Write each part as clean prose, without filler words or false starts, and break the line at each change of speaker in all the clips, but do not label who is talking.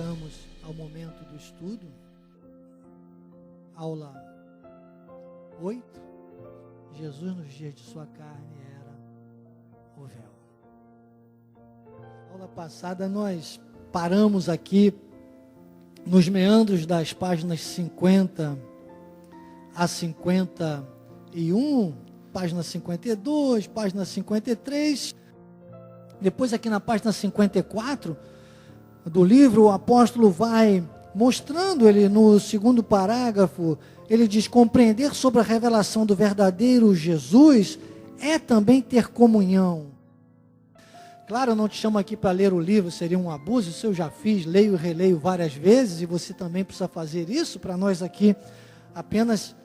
chegamos ao momento do estudo, aula 8, Jesus nos dias de sua carne era o véu. Aula passada nós paramos aqui nos meandros das páginas 50 a 51, página 52, página 53, depois aqui na página 54 do livro, o apóstolo vai mostrando, ele no segundo parágrafo, ele diz: compreender sobre a revelação do verdadeiro Jesus é também ter comunhão. Claro, eu não te chamo aqui para ler o livro, seria um abuso, isso eu já fiz, leio e releio várias vezes, e você também precisa fazer isso, para nós aqui apenas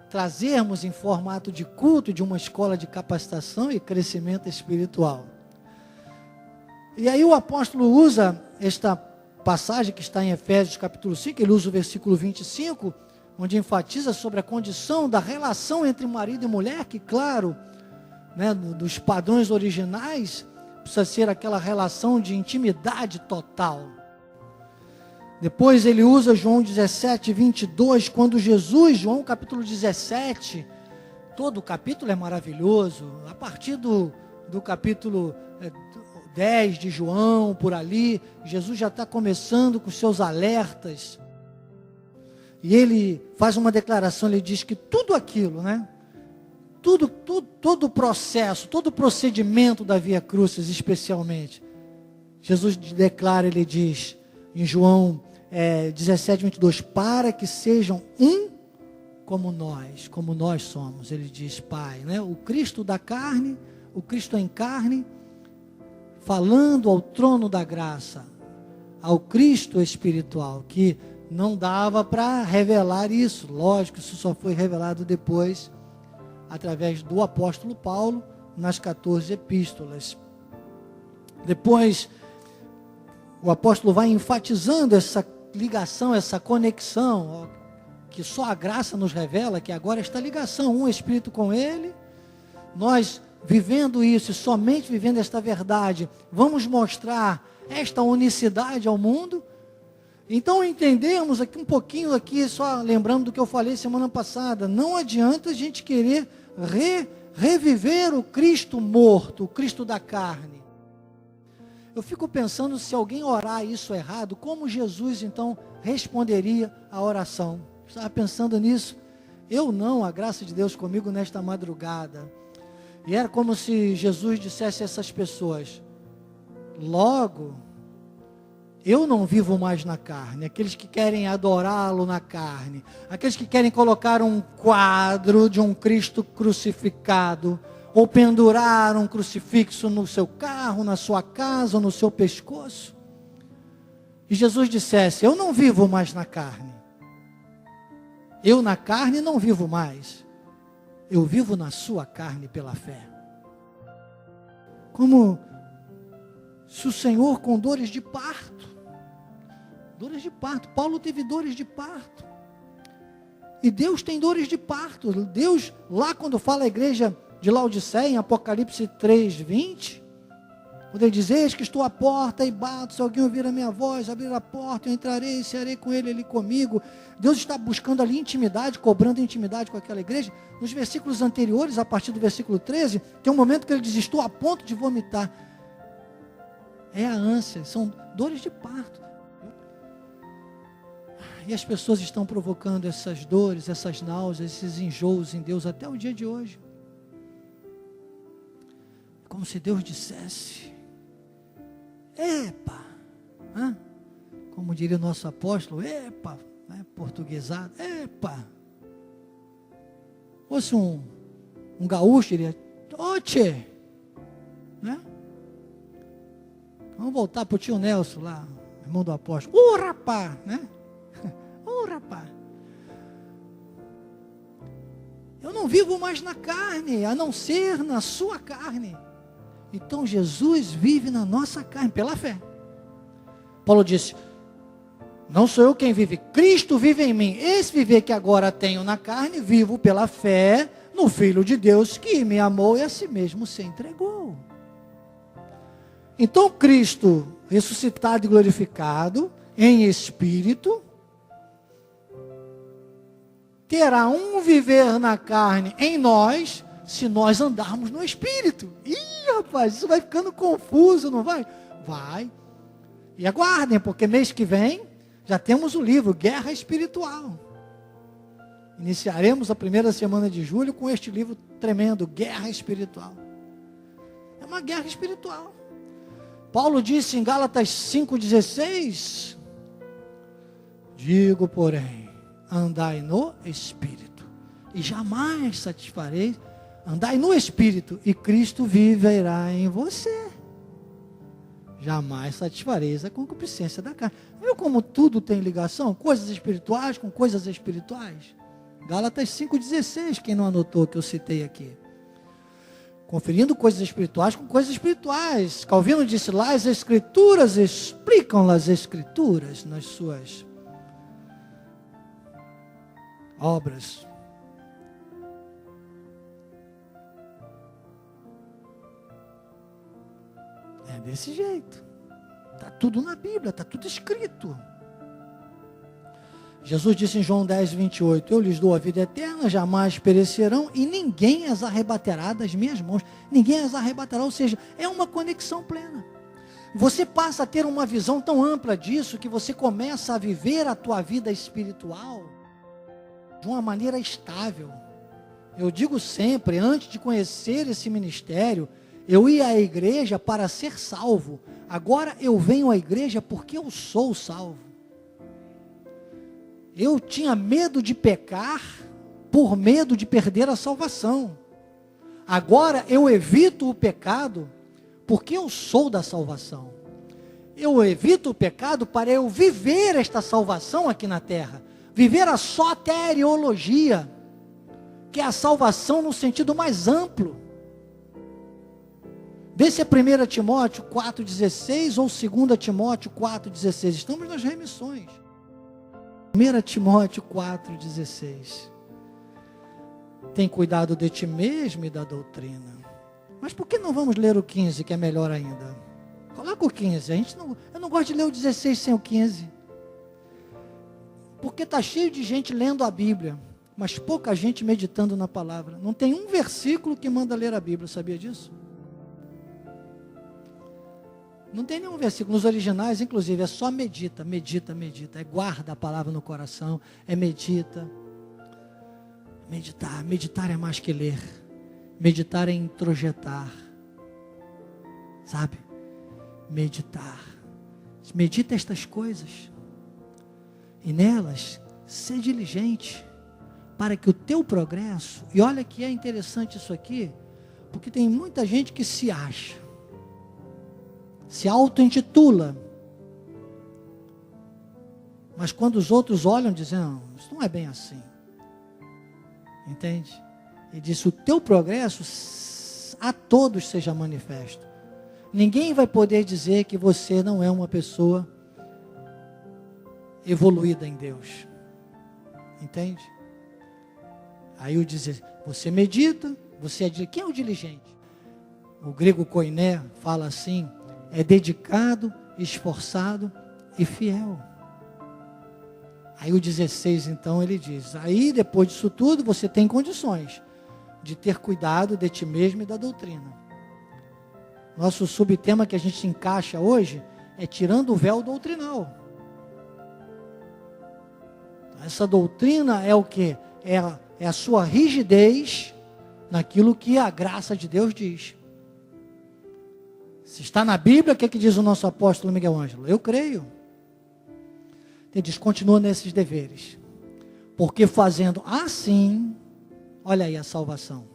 trazermos em formato de culto, de uma escola de capacitação e crescimento espiritual. E aí o apóstolo usa esta passagem que está em Efésios capítulo 5, ele usa o versículo 25, onde enfatiza sobre a condição da relação entre marido e mulher, que claro, dos padrões originais, precisa ser aquela relação de intimidade total. Depois ele usa João 17, 22, quando Jesus, João capítulo 17, todo o capítulo é maravilhoso, a partir do capítulo 10 de João, por ali, Jesus já está começando com seus alertas, e ele faz uma declaração, ele diz que tudo aquilo, todo o processo, todo o procedimento da Via Crucis, especialmente, Jesus declara, ele diz, em João 17, 22, para que sejam um como nós somos, ele diz, Pai, o Cristo da carne, o Cristo em carne, falando ao trono da graça, ao Cristo espiritual, que não dava para revelar isso, lógico, isso só foi revelado depois, através do apóstolo Paulo, nas 14 epístolas. Depois, o apóstolo vai enfatizando essa ligação, essa conexão, que só a graça nos revela, que agora esta ligação, um Espírito com Ele, nós vivendo isso, somente vivendo esta verdade, vamos mostrar esta unicidade ao mundo. Então entendemos aqui um pouquinho, aqui, só lembrando do que eu falei semana passada, não adianta a gente querer reviver o Cristo morto, o Cristo da carne. Eu fico pensando, se alguém orar isso errado, como Jesus então responderia a oração? Estava pensando nisso. Eu não, a graça de Deus comigo nesta madrugada. E era como se Jesus dissesse a essas pessoas: logo, eu não vivo mais na carne. Aqueles que querem adorá-lo na carne, aqueles que querem colocar um quadro de um Cristo crucificado, ou pendurar um crucifixo no seu carro, na sua casa, ou no seu pescoço. E Jesus dissesse: eu não vivo mais na carne. Eu na carne não vivo mais. Eu vivo na sua carne pela fé. Como se o Senhor com dores de parto. Paulo teve dores de parto. E Deus tem dores de parto. Deus, lá quando fala a igreja de Laodiceia, em Apocalipse 3, 20, quando ele diz: eis que estou à porta e bato, se alguém ouvir a minha voz, abrir a porta, eu entrarei e cearei com ele, ele comigo. Deus está buscando ali intimidade, cobrando intimidade com aquela igreja. Nos versículos anteriores, a partir do versículo 13, tem um momento que ele diz: estou a ponto de vomitar. É a ânsia, são dores de parto. E as pessoas estão provocando essas dores, essas náuseas, esses enjoos em Deus até o dia de hoje. Como se Deus dissesse: epa, como diria o nosso apóstolo, epa, portuguesado, epa. Fosse um gaúcho, diria: oxe, Vamos voltar para o tio Nelson lá, irmão do apóstolo. Rapaz, rapaz. Eu não vivo mais na carne, a não ser na sua carne. Então Jesus vive na nossa carne, pela fé. Paulo disse: não sou eu quem vive, Cristo vive em mim. Esse viver que agora tenho na carne, vivo pela fé no Filho de Deus, que me amou e a si mesmo se entregou. Então Cristo ressuscitado e glorificado em espírito, terá um viver na carne em nós, se nós andarmos no espírito. Ih, rapaz, isso vai ficando confuso, não vai? Vai. E aguardem, porque mês que vem já temos o livro Guerra Espiritual. Iniciaremos a primeira semana de julho com este livro tremendo, Guerra Espiritual. É uma guerra espiritual. Paulo disse em Gálatas 5,16: digo, porém, andai no Espírito, e jamais satisfareis. Andai no Espírito, e Cristo viverá em você. Jamais satisfareis a concupiscência da carne. Viu como tudo tem ligação? Coisas espirituais com coisas espirituais. Gálatas 5,16, quem não anotou que eu citei aqui. Conferindo coisas espirituais com coisas espirituais. Calvino disse lá, as Escrituras explicam as Escrituras nas suas obras. É desse jeito. Está tudo na Bíblia, está tudo escrito. Jesus disse em João 10,28, eu lhes dou a vida eterna, jamais perecerão, e ninguém as arrebatará das minhas mãos. Ninguém as arrebatará, ou seja, é uma conexão plena. Você passa a ter uma visão tão ampla disso, que você começa a viver a tua vida espiritual de uma maneira estável. Eu digo sempre, antes de conhecer esse ministério, eu ia à igreja para ser salvo. Agora eu venho à igreja porque eu sou salvo. Eu tinha medo de pecar por medo de perder a salvação. Agora eu evito o pecado porque eu sou da salvação. Eu evito o pecado para eu viver esta salvação aqui na terra. Viver a soteriologia, que é a salvação no sentido mais amplo. Vê se é 1 Timóteo 4,16 ou 2 Timóteo 4,16. Estamos nas remissões. 1 Timóteo 4,16. Tem cuidado de ti mesmo e da doutrina. Mas por que não vamos ler o 15, que é melhor ainda? Coloca o 15. Eu não gosto de ler o 16 sem o 15. Porque está cheio de gente lendo a Bíblia, mas pouca gente meditando na palavra. Não tem um versículo que manda ler a Bíblia, sabia disso? Não tem nenhum versículo, nos originais, inclusive, é só medita, medita, medita. É guarda a palavra no coração, é medita. Meditar, meditar é mais que ler. Meditar é introjetar. Sabe? Meditar. Medita estas coisas. E nelas, ser diligente, para que o teu progresso, e olha que é interessante isso aqui, porque tem muita gente que se acha, se auto-intitula, mas quando os outros olham, dizem, não, isso não é bem assim, entende? Ele disse, o teu progresso a todos seja manifesto. Ninguém vai poder dizer que você não é uma pessoa evoluída em Deus, entende? Aí eu dizer, você medita, você é quem é o diligente? O grego koiné fala assim, é dedicado, esforçado e fiel. Aí o 16 então ele diz, aí depois disso tudo você tem condições de ter cuidado de ti mesmo e da doutrina. Nosso subtema que a gente encaixa hoje é tirando o véu doutrinal. Essa doutrina é o que? É a sua rigidez naquilo que a graça de Deus diz. Se está na Bíblia, o que diz o nosso apóstolo Miguel Ângelo? Eu creio. Ele diz, continua nesses deveres. Porque fazendo assim, olha aí a salvação.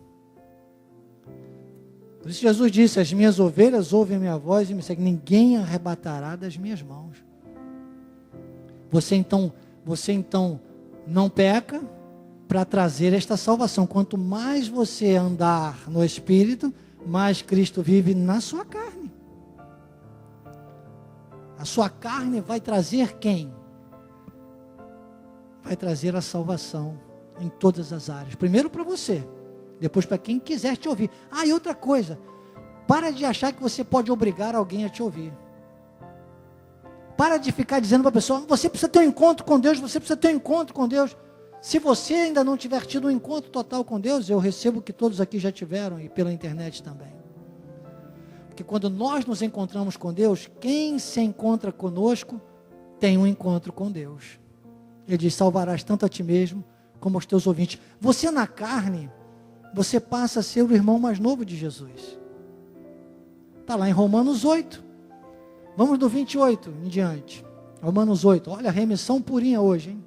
Por isso Jesus disse, as minhas ovelhas ouvem a minha voz e me seguem. Ninguém arrebatará das minhas mãos. Você então não peca para trazer esta salvação. Quanto mais você andar no Espírito, mais Cristo vive na sua carne. A sua carne vai trazer quem? Vai trazer a salvação em todas as áreas. Primeiro para você, depois para quem quiser te ouvir. Ah, e outra coisa, para de achar que você pode obrigar alguém a te ouvir. Para de ficar dizendo para a pessoa, você precisa ter um encontro com Deus, você precisa ter um encontro com Deus. Se você ainda não tiver tido um encontro total com Deus, eu recebo que todos aqui já tiveram, e pela internet também. Porque quando nós nos encontramos com Deus, quem se encontra conosco, tem um encontro com Deus. Ele diz, salvarás tanto a ti mesmo, como aos teus ouvintes. Você na carne, você passa a ser o irmão mais novo de Jesus. Está lá em Romanos 8. Vamos do 28 em diante. Romanos 8. Olha, remissão purinha hoje, hein?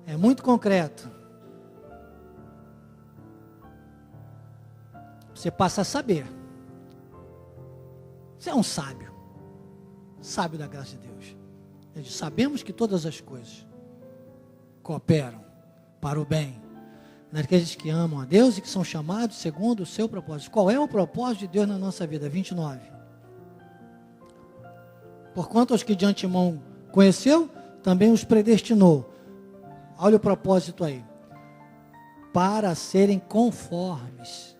É muito concreto. Você passa a saber. Você é um sábio. Sábio da graça de Deus. Ele diz, sabemos que todas as coisas cooperam para o bem daqueles que amam a Deus e que são chamados segundo o seu propósito. Qual é o propósito de Deus na nossa vida? 29. Porquanto aos que de antemão conheceu, também os predestinou. Olha o propósito aí. Para serem conformes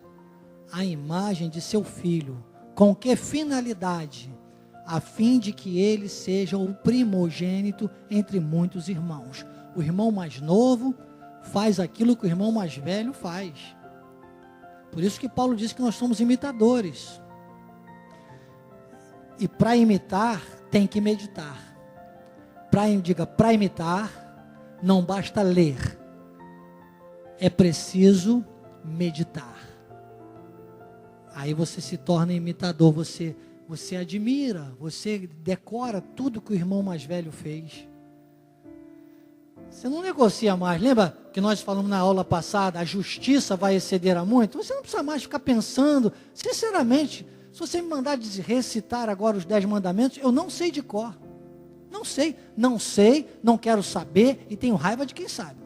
à imagem de seu Filho. Com que finalidade? A fim de que ele seja o primogênito entre muitos irmãos. O irmão mais novo faz aquilo que o irmão mais velho faz. Por isso que Paulo diz que nós somos imitadores. E para imitar, tem que meditar. Para imitar, não basta ler. É preciso meditar. Aí você se torna imitador, você admira, você decora tudo que o irmão mais velho fez. Você não negocia mais. Lembra que nós falamos na aula passada, a justiça vai exceder a muito? Você não precisa mais ficar pensando. Sinceramente, se você me mandar recitar agora os 10 mandamentos, eu não sei de cor. Não sei, não quero saber e tenho raiva de quem sabe.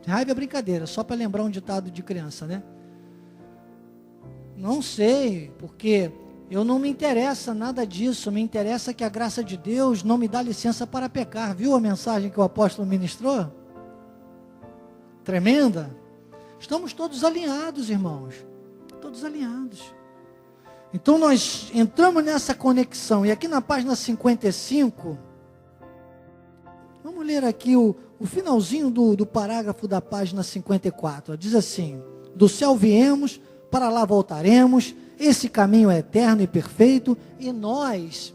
Raiva é brincadeira, só para lembrar um ditado de criança, né? Não sei, porque eu não me interessa nada disso, me interessa que a graça de Deus não me dá licença para pecar. Viu a mensagem que o apóstolo ministrou? Tremenda. Estamos todos alinhados, irmãos. Todos alinhados. Então nós entramos nessa conexão. E aqui na página 55, vamos ler aqui o finalzinho do parágrafo da página 54. Diz assim, do céu viemos, para lá voltaremos. Esse caminho é eterno e perfeito, e nós,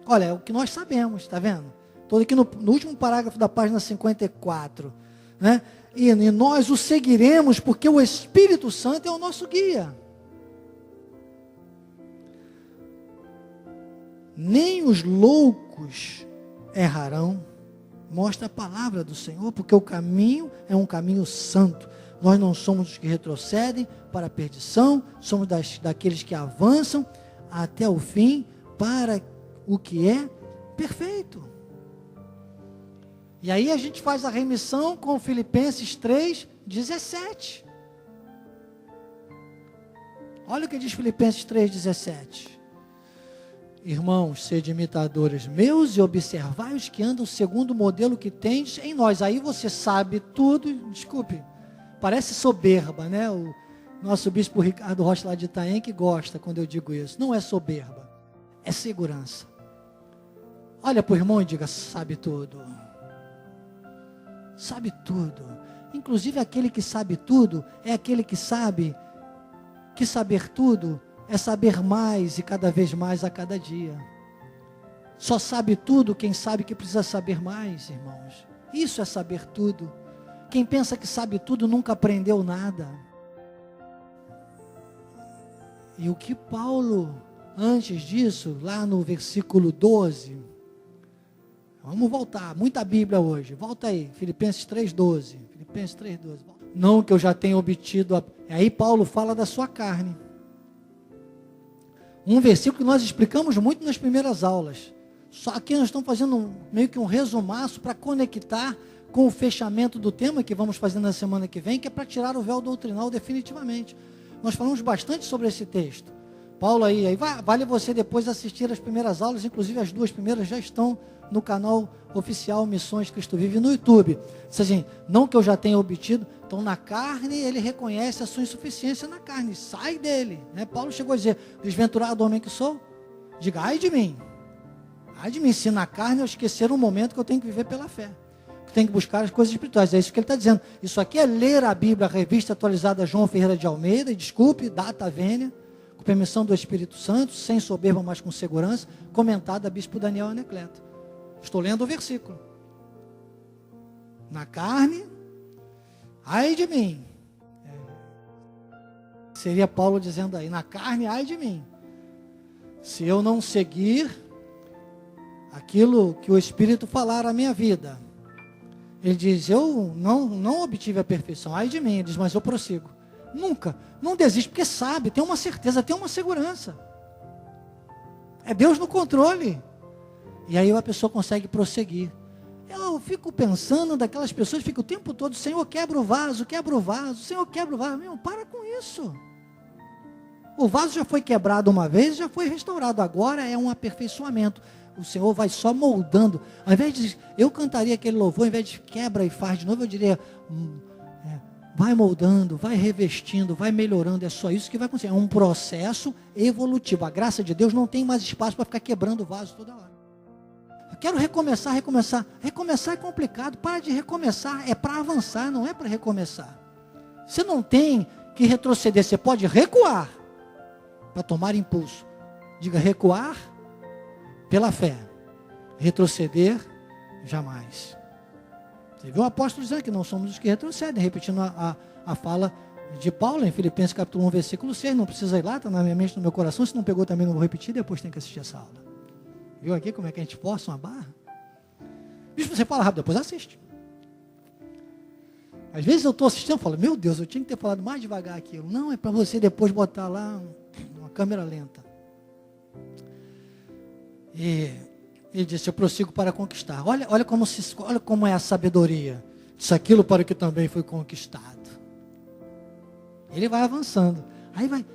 olha, é o que nós sabemos, está vendo? Estou aqui no último parágrafo da página 54, né? E nós o seguiremos, porque o Espírito Santo é o nosso guia. Nem os loucos errarão, mostra a palavra do Senhor, porque o caminho é um caminho santo. Nós não somos os que retrocedem para a perdição, somos daqueles que avançam até o fim para o que é perfeito. E aí a gente faz a remissão com Filipenses 3:17. Olha o que diz Filipenses 3:17. Irmãos, sede imitadores meus e observai os que andam segundo o modelo que tendes em nós. Aí você sabe tudo, desculpe, parece soberba, né? O nosso bispo Ricardo Rocha lá de Itaém que gosta quando eu digo isso. Não é soberba, é segurança. Olha para o irmão e diga, sabe tudo. Sabe tudo. Inclusive aquele que sabe tudo, é aquele que sabe que saber tudo é saber mais e cada vez mais a cada dia. Só sabe tudo quem sabe que precisa saber mais, irmãos. Isso é saber tudo. Quem pensa que sabe tudo nunca aprendeu nada. E o que Paulo, antes disso, lá no versículo 12, vamos voltar, muita Bíblia hoje, volta aí, Filipenses 3:12, Filipenses 3:12, não que eu já tenha obtido, aí Paulo fala da sua carne, um versículo que nós explicamos muito nas primeiras aulas, só que nós estamos fazendo meio que um resumaço para conectar com o fechamento do tema que vamos fazer na semana que vem, que é para tirar o véu doutrinal definitivamente. Nós falamos bastante sobre esse texto. Paulo aí vale você depois assistir as primeiras aulas, inclusive as 2 primeiras já estão no canal oficial Missões Cristo Vive no YouTube. Diz assim, não que eu já tenha obtido, então na carne ele reconhece a sua insuficiência na carne, sai dele, né? Paulo chegou a dizer, desventurado homem que sou, diga, ai de mim, Ai de mim, se na carne eu esquecer um momento que eu tenho que viver pela fé. Que tenho que buscar as coisas espirituais. É isso que ele está dizendo. Isso aqui é ler a Bíblia, a revista atualizada João Ferreira de Almeida, e desculpe, data vênia, com permissão do Espírito Santo, sem soberba, mas com segurança, comentada Bispo Daniel Anacleto. Estou lendo o versículo. Na carne, ai de mim. Seria Paulo dizendo aí, na carne, ai de mim. Se eu não seguir aquilo que o Espírito falar à minha vida. Ele diz, eu não obtive a perfeição, ai de mim. Ele diz, mas eu prossigo. Nunca, não desiste, porque sabe, tem uma certeza, tem uma segurança. É Deus no controle. E aí a pessoa consegue prosseguir. Eu fico pensando daquelas pessoas, fica o tempo todo, Senhor, quebra o vaso, Senhor, quebra o vaso. Meu, para com isso. O vaso já foi quebrado uma vez, já foi restaurado. Agora é um aperfeiçoamento. O Senhor vai só moldando. Ao invés de, eu cantaria aquele louvor, ao invés de quebra e faz de novo, eu diria, vai moldando, vai revestindo, vai melhorando. É só isso que vai acontecer. É um processo evolutivo. A graça de Deus não tem mais espaço para ficar quebrando o vaso toda hora. Eu quero recomeçar. Recomeçar é complicado. Para de recomeçar. É para avançar, não é para recomeçar. Você não tem que retroceder. Você pode recuar para tomar impulso. Diga, recuar pela fé. Retroceder, jamais. Você viu o apóstolo dizendo que não somos os que retrocedem, repetindo a fala de Paulo em Filipenses capítulo 1, versículo 6, não precisa ir lá, está na minha mente, no meu coração, se não pegou também não vou repetir, depois tem que assistir essa aula. Viu aqui como é que a gente força uma barra? Bicho, você fala rápido, depois assiste. Às vezes eu estou assistindo e falo, meu Deus, eu tinha que ter falado mais devagar aquilo. Não, é para você depois botar lá uma câmera lenta. E ele disse, eu prossigo para conquistar. Olha como é a sabedoria. Disso aquilo para o que também foi conquistado. Ele vai avançando. Aí vai,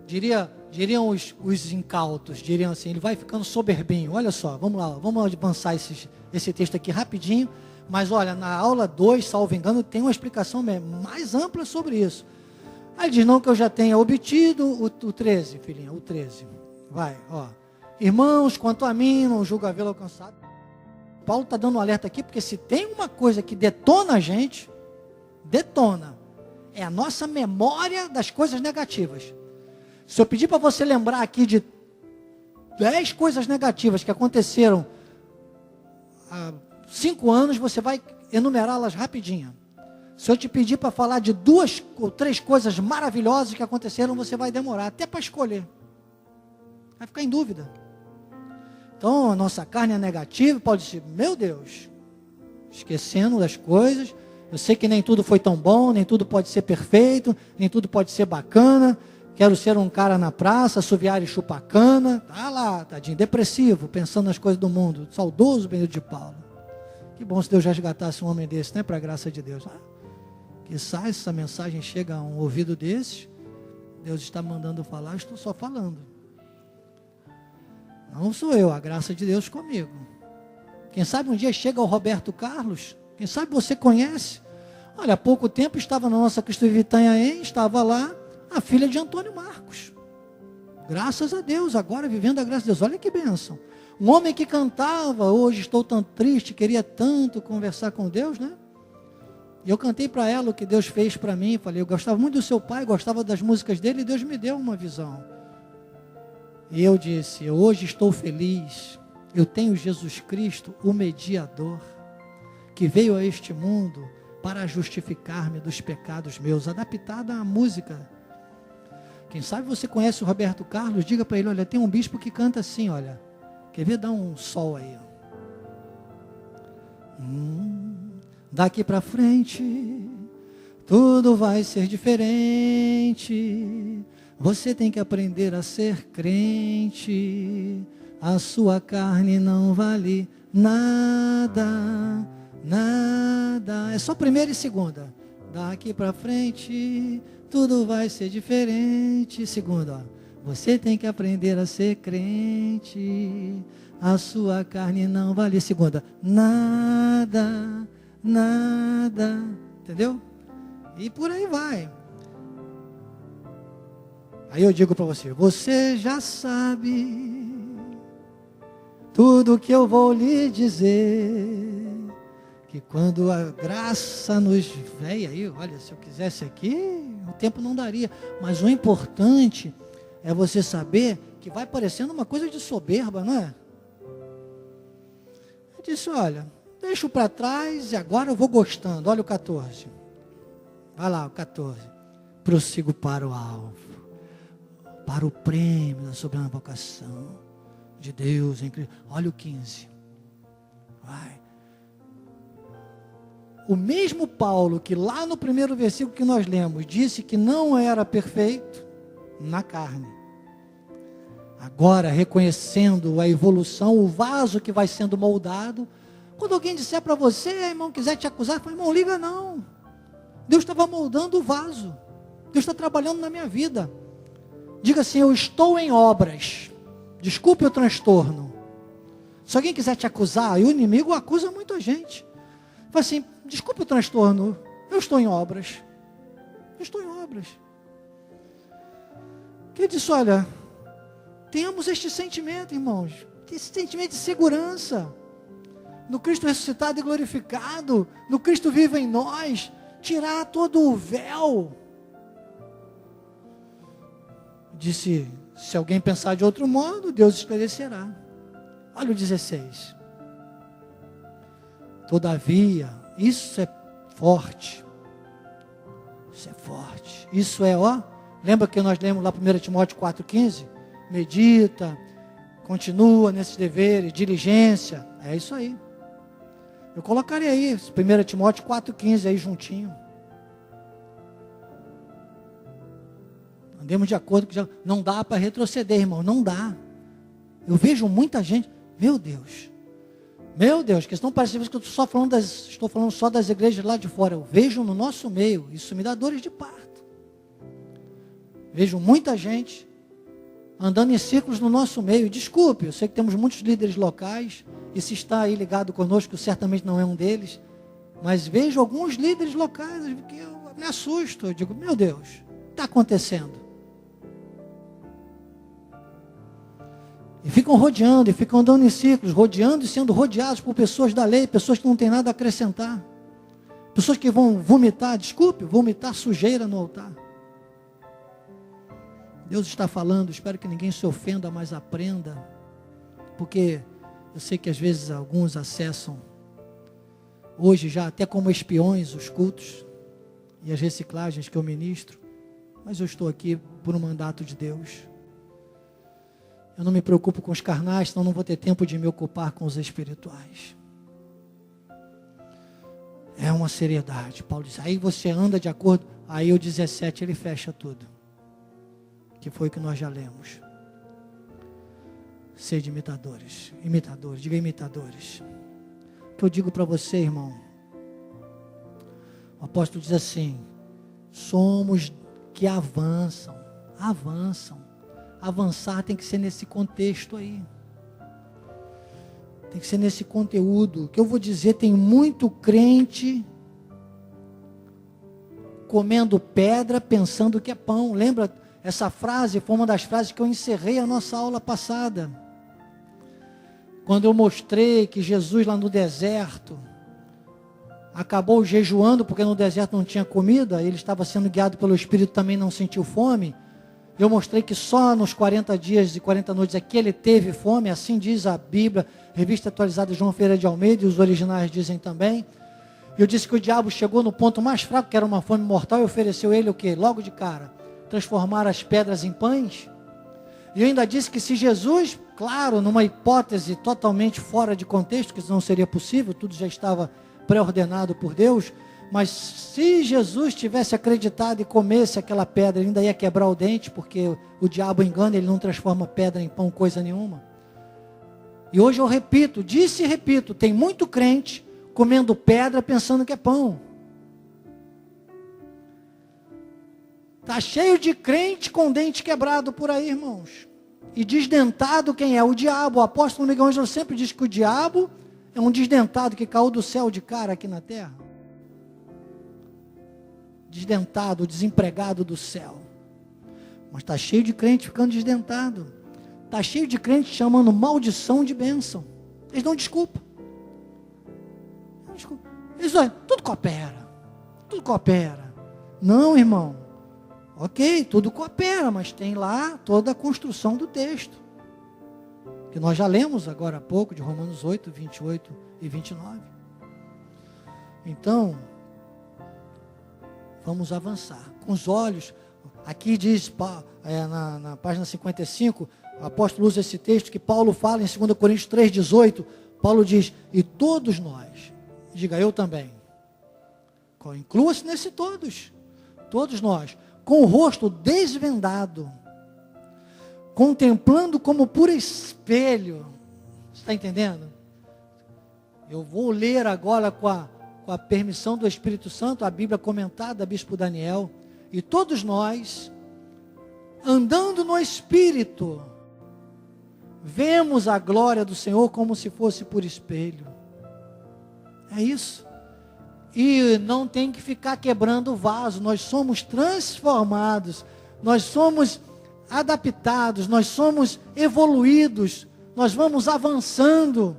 diriam os incautos, diriam assim, ele vai ficando soberbinho. Olha só, vamos lá, vamos avançar esse texto aqui rapidinho. Mas olha, na aula 2, salvo engano, tem uma explicação mais ampla sobre isso. Aí ele diz, não que eu já tenha obtido o 13, filhinha, o 13. Vai, ó. Irmãos, quanto a mim, não julgo havê-lo alcançado. Paulo está dando um alerta aqui, porque se tem uma coisa que detona a gente, é a nossa memória das coisas negativas. Se eu pedir para você lembrar aqui de 10 coisas negativas que aconteceram há 5 anos, você vai enumerá-las rapidinho. Se eu te pedir para falar de 2 ou 3 coisas maravilhosas que aconteceram, você vai demorar até para escolher. Vai ficar em dúvida. Então, a nossa carne é negativa, pode ser, meu Deus, esquecendo das coisas. Eu sei que nem tudo foi tão bom, nem tudo pode ser perfeito, nem tudo pode ser bacana. Quero ser um cara na praça, assoviar e chupar cana. Tá lá, tadinho, depressivo, pensando nas coisas do mundo. Saudoso Benedito de Paulo. Que bom se Deus resgatasse um homem desse, né? Para a graça de Deus. Que sai, essa mensagem chega a um ouvido desses. Deus está mandando falar, eu estou só falando. Não sou eu, a graça de Deus comigo. Quem sabe um dia chega o Roberto Carlos, quem sabe você conhece. Olha, há pouco tempo estava na nossa Cristo Vive Itanhaém, estava lá a filha de Antônio Marcos. Graças a Deus, agora vivendo a graça de Deus. Olha que bênção. Um homem que cantava, hoje estou tão triste, queria tanto conversar com Deus, né? E eu cantei para ela o que Deus fez para mim. Falei, eu gostava muito do seu pai, gostava das músicas dele, e Deus me deu uma visão. E eu disse, hoje estou feliz, eu tenho Jesus Cristo, o mediador, que veio a este mundo para justificar-me dos pecados meus, adaptada à música. Quem sabe você conhece o Roberto Carlos, diga para ele, olha, tem um bispo que canta assim, olha, quer ver? Dá um sol aí. Daqui para frente, tudo vai ser diferente. Você tem que aprender a ser crente. A sua carne não vale nada, nada. É só primeira e segunda. Daqui para frente, tudo vai ser diferente. Segunda, ó. Você tem que aprender a ser crente. A sua carne não vale. Segunda, nada, nada. Entendeu? E por aí vai. Aí eu digo para você, você já sabe tudo que eu vou lhe dizer, que quando a graça nos vem aí, olha, se eu quisesse aqui, o tempo não daria, mas o importante é você saber que vai parecendo uma coisa de soberba, não é? Eu disse, olha, deixo para trás e agora eu vou gostando. Olha o 14. Vai lá, o 14. Prossigo para o alvo, para o prêmio da soberana vocação de Deus em Cristo. Olha o 15. Vai. O mesmo Paulo que lá no primeiro versículo que nós lemos, disse que não era perfeito na carne. Agora, reconhecendo a evolução, o vaso que vai sendo moldado. Quando alguém disser para você, irmão, quiser te acusar, fala, irmão, liga não. Deus estava moldando o vaso. Deus está trabalhando na minha vida. Diga assim, eu estou em obras. Desculpe o transtorno. Se alguém quiser te acusar, e o inimigo acusa muita gente. Fala assim, desculpe o transtorno, eu estou em obras. Eu estou em obras. Ele disse, olha, tenhamos este sentimento, irmãos. Esse sentimento de segurança. No Cristo ressuscitado e glorificado, no Cristo vivo em nós, tirar todo o véu. Disse, se alguém pensar de outro modo, Deus esclarecerá. Olha o 16. Todavia, isso é forte. Isso é forte. Isso é, lembra que nós lemos lá 1 Timóteo 4,15? Medita, continua nesses deveres, diligência. É isso aí. Eu colocaria aí, 1 Timóteo 4,15 aí juntinho. Andemos de acordo que já não dá para retroceder, irmão, não dá. Eu vejo muita gente, meu Deus, que estão parecendo que eu estou falando só das igrejas lá de fora. Eu vejo no nosso meio, isso me dá dores de parto. Vejo muita gente andando em círculos no nosso meio. Desculpe, eu sei que temos muitos líderes locais, e se está aí ligado conosco, certamente não é um deles, mas vejo alguns líderes locais que eu me assusto, eu digo, meu Deus, está acontecendo. E ficam rodeando, e ficam andando em círculos, rodeando e sendo rodeados por pessoas da lei, pessoas que não têm nada a acrescentar, pessoas que vão vomitar sujeira no altar. Deus está falando, espero que ninguém se ofenda, mas aprenda, porque eu sei que às vezes alguns acessam, hoje já até como espiões, os cultos e as reciclagens que eu ministro, mas eu estou aqui por um mandato de Deus. Eu não me preocupo com os carnais, senão não vou ter tempo de me ocupar com os espirituais. É uma seriedade. Paulo diz, aí você anda de acordo, aí o 17 ele fecha tudo, que foi o que nós já lemos. Sede imitadores, diga imitadores. O que eu digo para você, irmão, o apóstolo diz assim, somos que avançam. Avançar tem que ser nesse contexto aí. Tem que ser nesse conteúdo. O que eu vou dizer, tem muito crente comendo pedra pensando que é pão. Lembra? Essa frase foi uma das frases que eu encerrei a nossa aula passada. Quando eu mostrei que Jesus lá no deserto acabou jejuando, porque no deserto não tinha comida, ele estava sendo guiado pelo Espírito, também não sentiu fome. Eu mostrei que só nos 40 dias e 40 noites é que ele teve fome, assim diz a Bíblia, revista atualizada de João Ferreira de Almeida, e os originais dizem também. Eu disse que o diabo chegou no ponto mais fraco, que era uma fome mortal, e ofereceu ele o quê? Logo de cara, transformar as pedras em pães. E eu ainda disse que se Jesus, claro, numa hipótese totalmente fora de contexto, que isso não seria possível, tudo já estava pré-ordenado por Deus, mas se Jesus tivesse acreditado e comesse aquela pedra, ele ainda ia quebrar o dente, porque o diabo engana, ele não transforma pedra em pão, coisa nenhuma. E hoje eu repito, disse e repito, tem muito crente comendo pedra pensando que é pão. Está cheio de crente com dente quebrado por aí, irmãos. E desdentado quem é? O diabo. O apóstolo Miguel Ângelo sempre diz que o diabo é um desdentado que caiu do céu de cara aqui na terra. Desdentado, desempregado do céu. Mas está cheio de crente ficando desdentado. Está cheio de crentes chamando maldição de bênção. Eles dão desculpa. Eles dizem, tudo coopera. Tudo coopera. Não, irmão. Ok, tudo coopera, mas tem lá toda a construção do texto. Que nós já lemos agora há pouco, de Romanos 8, 28 e 29. Então, vamos avançar. Com os olhos, aqui diz, na página 55, o apóstolo usa esse texto que Paulo fala em 2 Coríntios 3,18. Paulo diz, e todos nós, diga eu também, inclua-se nesse todos nós, com o rosto desvendado, contemplando como por espelho, você está entendendo? Eu vou ler agora com a permissão do Espírito Santo, a Bíblia comentada, Bispo Daniel, e todos nós, andando no Espírito, vemos a glória do Senhor como se fosse por espelho. É isso. E não tem que ficar quebrando o vaso, nós somos transformados, nós somos adaptados, nós somos evoluídos, nós vamos avançando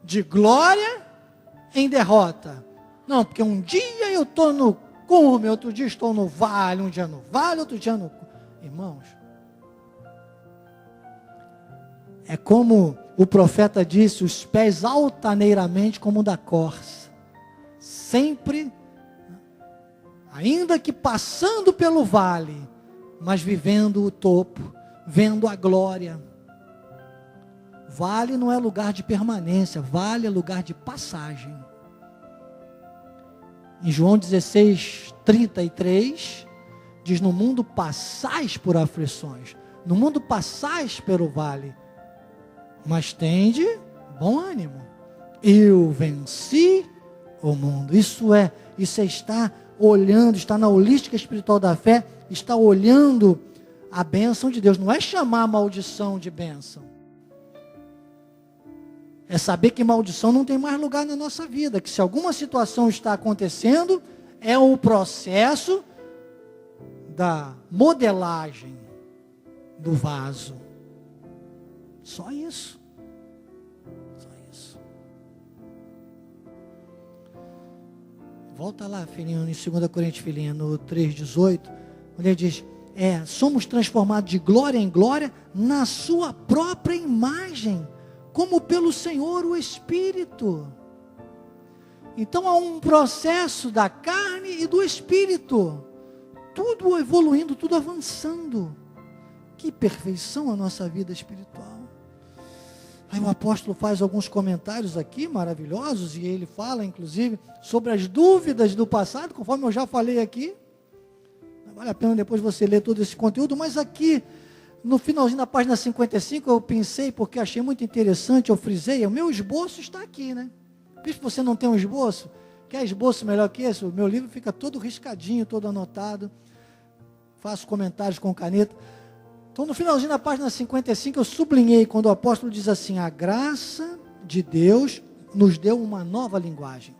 de glória em derrota. Não, porque um dia eu estou no cume, outro dia estou no vale, um dia no vale, outro dia no cume. Irmãos, é como o profeta disse, os pés altaneiramente como da corça. Sempre, ainda que passando pelo vale, mas vivendo o topo, vendo a glória. Vale não é lugar de permanência, vale é lugar de passagem. Em João 16, 33, diz, no mundo passais por aflições, no mundo passais pelo vale, mas tende bom ânimo, eu venci o mundo. Isso é estar olhando, está na holística espiritual da fé, está olhando a bênção de Deus, não é chamar a maldição de bênção, é saber que maldição não tem mais lugar na nossa vida, que se alguma situação está acontecendo, é o processo da modelagem do vaso, só isso. Volta lá, filhinho, em 2 Coríntios, filhinho, no 3,18, onde ele diz, somos transformados de glória em glória na sua própria imagem, como pelo Senhor o Espírito. Então há um processo da carne e do Espírito, tudo evoluindo, tudo avançando. Que perfeição a nossa vida espiritual. Aí o apóstolo faz alguns comentários aqui maravilhosos, e ele fala inclusive sobre as dúvidas do passado, conforme eu já falei aqui. Vale a pena depois você ler todo esse conteúdo, mas aqui no finalzinho da página 55 eu pensei, porque achei muito interessante, eu frisei, o meu esboço está aqui, né? Visto que você não tem um esboço, quer esboço melhor que esse? O meu livro fica todo riscadinho, todo anotado, faço comentários com caneta. Então, no finalzinho da página 55, eu sublinhei quando o apóstolo diz assim, a graça de Deus nos deu uma nova linguagem.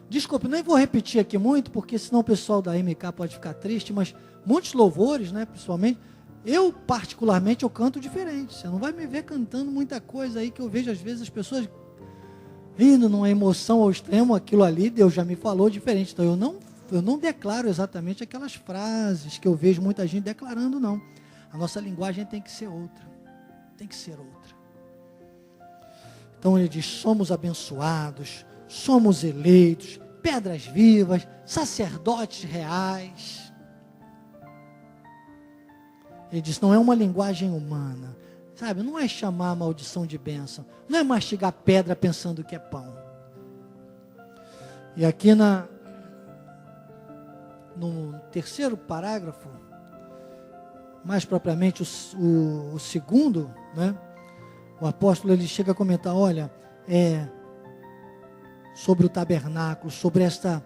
Desculpe, nem vou repetir aqui muito, porque senão o pessoal da MK pode ficar triste, mas muitos louvores, né, principalmente, eu particularmente, eu canto diferente. Você não vai me ver cantando muita coisa aí, que eu vejo às vezes as pessoas indo numa emoção ao extremo, aquilo ali, Deus já me falou diferente, então eu não declaro exatamente aquelas frases que eu vejo muita gente declarando, não. A nossa linguagem tem que ser outra. Tem que ser outra. Então ele diz, somos abençoados, somos eleitos, pedras vivas, sacerdotes reais. Ele diz, não é uma linguagem humana. Sabe, não é chamar a maldição de bênção. Não é mastigar pedra pensando que é pão. E aqui no terceiro parágrafo, mais propriamente o segundo, né, o apóstolo ele chega a comentar, olha, sobre o tabernáculo, sobre esta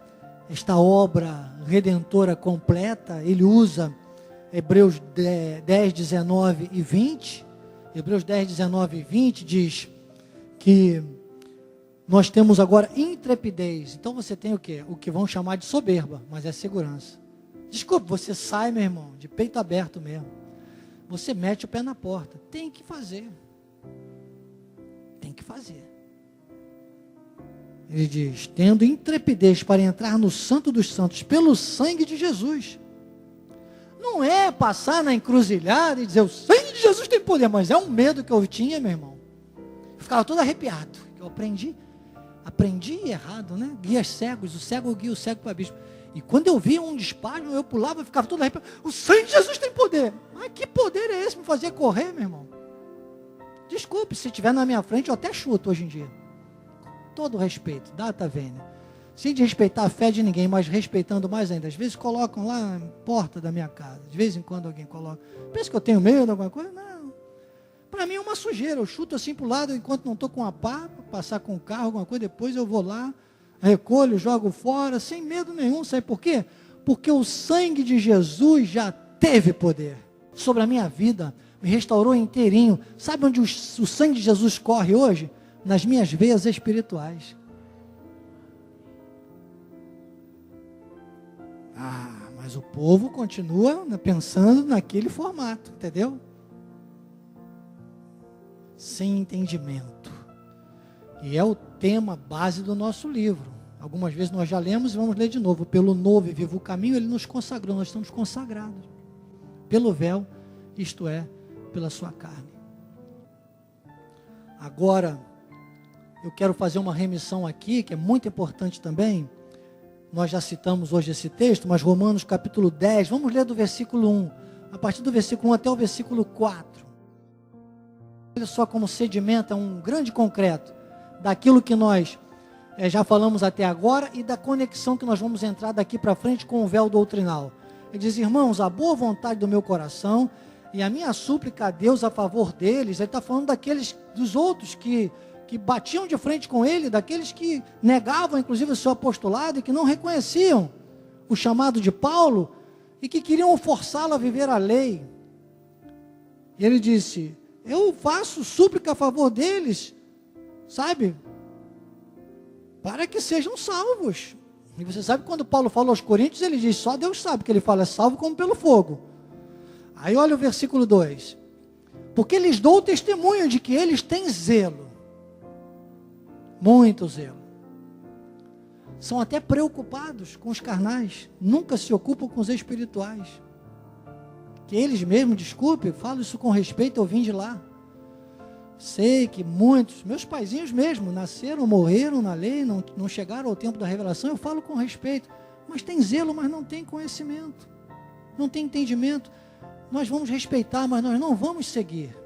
obra redentora completa, ele usa Hebreus 10, 19 e 20, Hebreus 10, 19 e 20 diz que nós temos agora intrepidez. Então você tem o quê? O que vão chamar de soberba, mas é segurança. Desculpe, você sai, meu irmão, de peito aberto mesmo. você mete o pé na porta. Tem que fazer. Tem que fazer. Ele diz, tendo intrepidez para entrar no Santo dos Santos, pelo sangue de Jesus. Não é passar na encruzilhada e dizer, o sangue de Jesus tem poder, mas é um medo que eu tinha, meu irmão. Eu ficava todo arrepiado. Eu aprendi errado, né? Guias cegos, o cego guia o cego para abismo. E quando eu via um disparo, eu pulava e ficava todo arrepiado. O sangue de Jesus tem poder. Mas que poder é esse? Me fazia correr, meu irmão. Desculpe, se estiver na minha frente, eu até chuto hoje em dia. Todo respeito, data vênia. Sem respeitar a fé de ninguém, mas respeitando mais ainda. Às vezes colocam lá na porta da minha casa. De vez em quando alguém coloca. Pensa que eu tenho medo de alguma coisa? Não. Para mim é uma sujeira. Eu chuto assim para o lado enquanto não estou com a pá, passar com o carro, alguma coisa. Depois eu vou lá, recolho, jogo fora, sem medo nenhum. Sabe por quê? Porque o sangue de Jesus já teve poder sobre a minha vida. Me restaurou inteirinho. Sabe onde o sangue de Jesus corre hoje? Nas minhas veias espirituais. Mas o povo continua pensando naquele formato, entendeu? Sem entendimento. E é o tema base do nosso livro. Algumas vezes nós já lemos e vamos ler de novo. Pelo novo e vivo caminho, ele nos consagrou, nós estamos consagrados. Pelo véu, isto é, pela sua carne. Agora, eu quero fazer uma remissão aqui, que é muito importante também. Nós já citamos hoje esse texto, mas Romanos capítulo 10, vamos ler do versículo 1, a partir do versículo 1 até o versículo 4. Olha só como sedimenta um grande concreto daquilo que nós já falamos até agora e da conexão que nós vamos entrar daqui para frente com o véu doutrinal. Ele diz, irmãos, a boa vontade do meu coração e a minha súplica a Deus a favor deles, ele está falando dos outros que batiam de frente com ele, daqueles que negavam inclusive o seu apostolado e que não reconheciam o chamado de Paulo e que queriam forçá-lo a viver a lei. E ele disse, eu faço súplica a favor deles, sabe, para que sejam salvos. E você sabe quando Paulo fala aos Coríntios, ele diz, só Deus sabe que ele fala, é salvo como pelo fogo. Aí olha o versículo 2, porque lhes dou o testemunho de que eles têm zelo, muito zelo. São até preocupados com os carnais, nunca se ocupam com os espirituais. Que eles mesmos, desculpe, falo isso com respeito, eu vim de lá. Sei que muitos, meus paizinhos mesmo, nasceram, morreram na lei, não chegaram ao tempo da revelação, eu falo com respeito, mas tem zelo, mas não tem conhecimento, não tem entendimento. Nós vamos respeitar, mas nós não vamos seguir.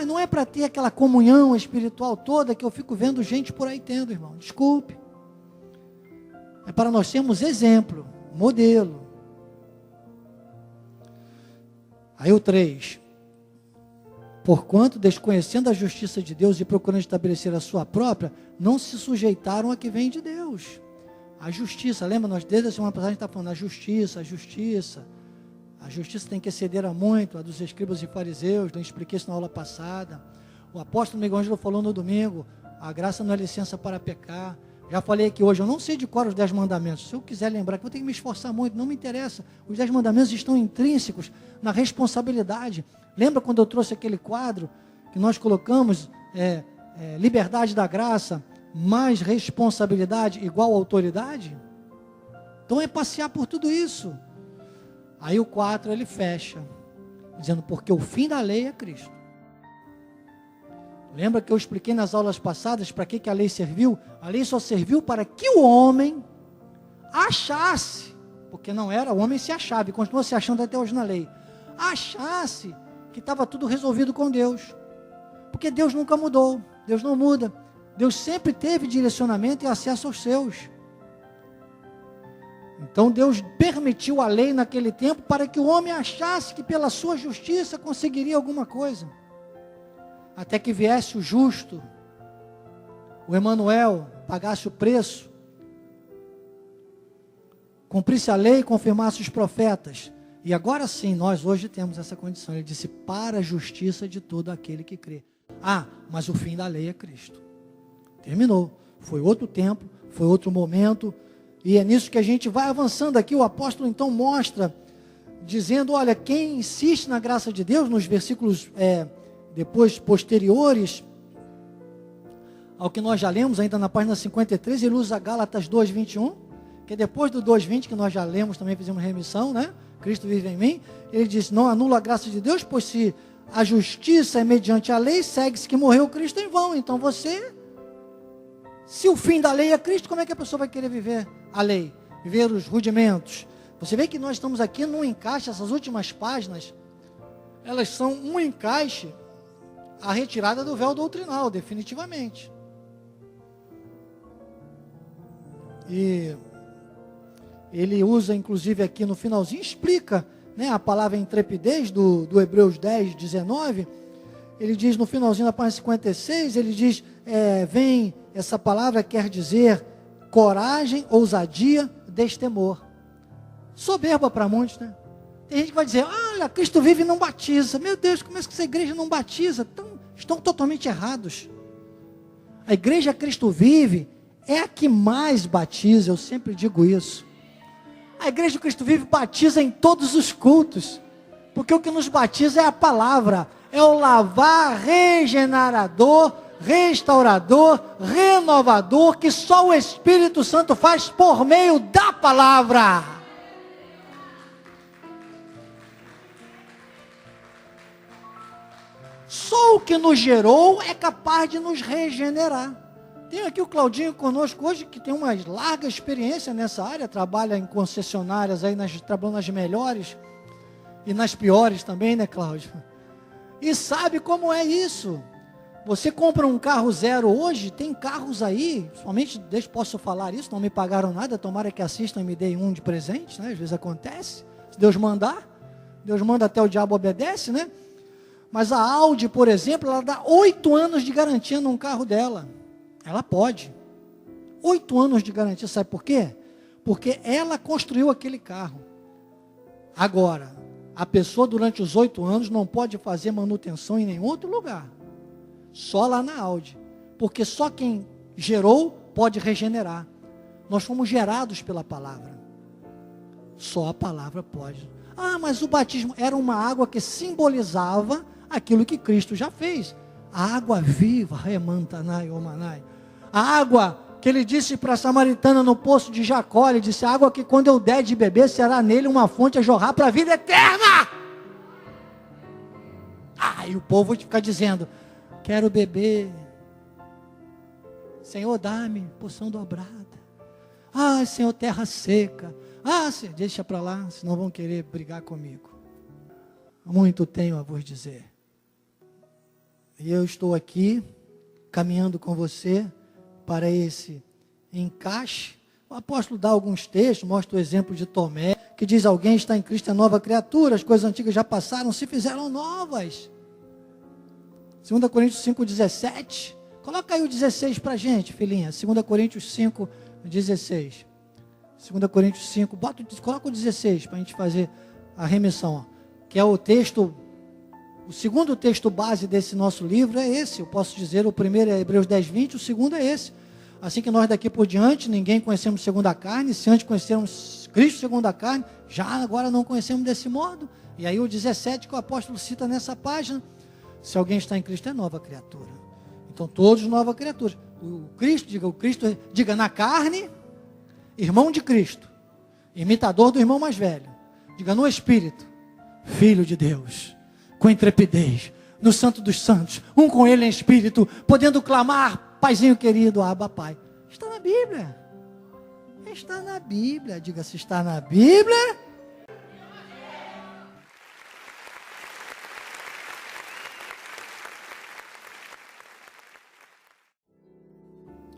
Não é para ter aquela comunhão espiritual toda que eu fico vendo gente por aí tendo, irmão. Desculpe. É para nós sermos exemplo, modelo. Aí o 3. Porquanto, desconhecendo a justiça de Deus e procurando estabelecer a sua própria, não se sujeitaram a que vem de Deus. A justiça, lembra? Nós desde a semana passada a gente está falando, a justiça. A justiça tem que exceder a muito, a dos escribas e fariseus, eu expliquei isso na aula passada. O apóstolo Miguel Ângelo falou no domingo, a graça não é licença para pecar. Já falei aqui hoje, eu não sei de cor os 10 mandamentos. Se eu quiser lembrar, que eu tenho que me esforçar muito, não me interessa. Os 10 mandamentos estão intrínsecos na responsabilidade. Lembra quando eu trouxe aquele quadro que nós colocamos, liberdade da graça, mais responsabilidade igual autoridade? Então é passear por tudo isso. Aí o 4 ele fecha, dizendo, porque o fim da lei é Cristo. Lembra que eu expliquei nas aulas passadas para que a lei serviu? A lei só serviu para que o homem achasse, porque não era, o homem se achava, e continua se achando até hoje na lei, achasse que estava tudo resolvido com Deus, porque Deus nunca mudou, Deus não muda, Deus sempre teve direcionamento e acesso aos seus. Então Deus permitiu a lei naquele tempo para que o homem achasse que pela sua justiça conseguiria alguma coisa. Até que viesse o justo, o Emanuel, pagasse o preço, cumprisse a lei e confirmasse os profetas. E agora sim, nós hoje temos essa condição. Ele disse, para a justiça de todo aquele que crê. Mas o fim da lei é Cristo. Terminou. Foi outro tempo, foi outro momento. E é nisso que a gente vai avançando aqui. O apóstolo então mostra dizendo, olha, quem insiste na graça de Deus, nos versículos depois posteriores ao que nós já lemos, ainda na página 53, ele usa Gálatas 2:21, que é depois do 2:20, que nós já lemos, também fizemos remissão, né? Cristo vive em mim. Ele diz, não anula a graça de Deus, pois se a justiça é mediante a lei, segue-se que morreu Cristo em vão. Então se o fim da lei é Cristo, como é que a pessoa vai querer viver a lei? Viver os rudimentos? Você vê que nós estamos aqui num encaixe, essas últimas páginas, elas são um encaixe, a retirada do véu doutrinal, definitivamente. E ele usa, inclusive, aqui no finalzinho, explica, né, a palavra intrepidez do Hebreus 10:19. Ele diz no finalzinho da página 56, ele diz, essa palavra quer dizer coragem, ousadia, destemor. Soberba para muitos, né? Tem gente que vai dizer, olha, Cristo vive e não batiza. Meu Deus, como é que essa igreja não batiza? Estão totalmente errados. A igreja Cristo vive é a que mais batiza, eu sempre digo isso. A igreja Cristo vive batiza em todos os cultos, porque o que nos batiza é a palavra, é o lavar regenerador, restaurador, renovador, que só o Espírito Santo faz por meio da palavra. Só o que nos gerou é capaz de nos regenerar. Tem aqui o Claudinho conosco hoje, que tem uma larga experiência nessa área, trabalha em concessionárias, trabalhando nas melhores e nas piores também, né, Cláudio? E sabe como é isso. Você compra um carro zero hoje, tem carros aí, somente, posso falar isso, não me pagaram nada, tomara que assistam e me deem um de presente, né? Às vezes acontece, se Deus mandar, Deus manda até o diabo obedece, né? Mas a Audi, por exemplo, ela dá 8 anos de garantia num carro dela. Ela pode. 8 anos de garantia, sabe por quê? Porque ela construiu aquele carro. Agora, a pessoa durante os 8 anos não pode fazer manutenção em nenhum outro lugar. Só lá na Audi. Porque só quem gerou pode regenerar. Nós fomos gerados pela palavra. Só a palavra pode. Ah, mas o batismo era uma água que simbolizava aquilo que Cristo já fez. A água viva, remantanai, omanai. A água que ele disse para a samaritana no poço de Jacó, ele disse, a água que quando eu der de beber, será nele uma fonte a jorrar para a vida eterna. E o povo fica dizendo, quero beber. Senhor, dá-me porção dobrada. Senhor, terra seca. Senhor, deixa para lá, senão vão querer brigar comigo. Muito tenho a vos dizer. E eu estou aqui, caminhando com você, para esse encaixe. O apóstolo dá alguns textos, mostra o exemplo de Tomé, que diz, alguém está em Cristo é nova criatura, as coisas antigas já passaram, se fizeram novas. 2 Coríntios 5:17, coloca aí o 16 para a gente, filhinha, 2 Coríntios 5:16, 2 Coríntios 5, coloca o 16 para a gente fazer a remissão, que é o texto, o segundo texto base desse nosso livro é esse, eu posso dizer, o primeiro é Hebreus 10:20, o segundo é esse. Assim que nós daqui por diante, ninguém conhecemos segundo a carne, se antes conhecemos Cristo segundo a carne, já agora não conhecemos desse modo. E aí o 17 que o apóstolo cita nessa página, se alguém está em Cristo é nova criatura. Então todos nova criatura. O Cristo diga na carne, irmão de Cristo, imitador do irmão mais velho. Diga no Espírito, Filho de Deus, com intrepidez, no Santo dos Santos, um com ele em Espírito, podendo clamar, Paizinho querido, Abba Pai. Está na Bíblia. Está na Bíblia. Diga se está na Bíblia.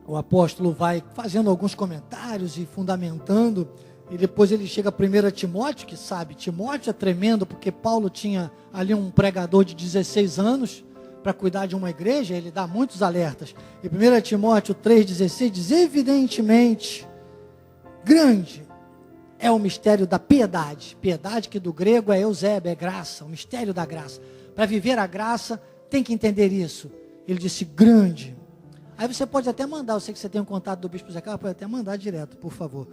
O apóstolo vai fazendo alguns comentários e fundamentando, e depois ele chega a 1 Timóteo, que sabe, Timóteo é tremendo, porque Paulo tinha ali um pregador de 16 anos, para cuidar de uma igreja, ele dá muitos alertas. E 1 Timóteo 3,16 diz, evidentemente, grande é o mistério da piedade. Piedade que do grego é eusébio, é graça, o mistério da graça. Para viver a graça, tem que entender isso. Ele disse, grande. Aí você pode até mandar, eu sei que você tem um contato do bispo Zé Carlos, pode até mandar direto, por favor.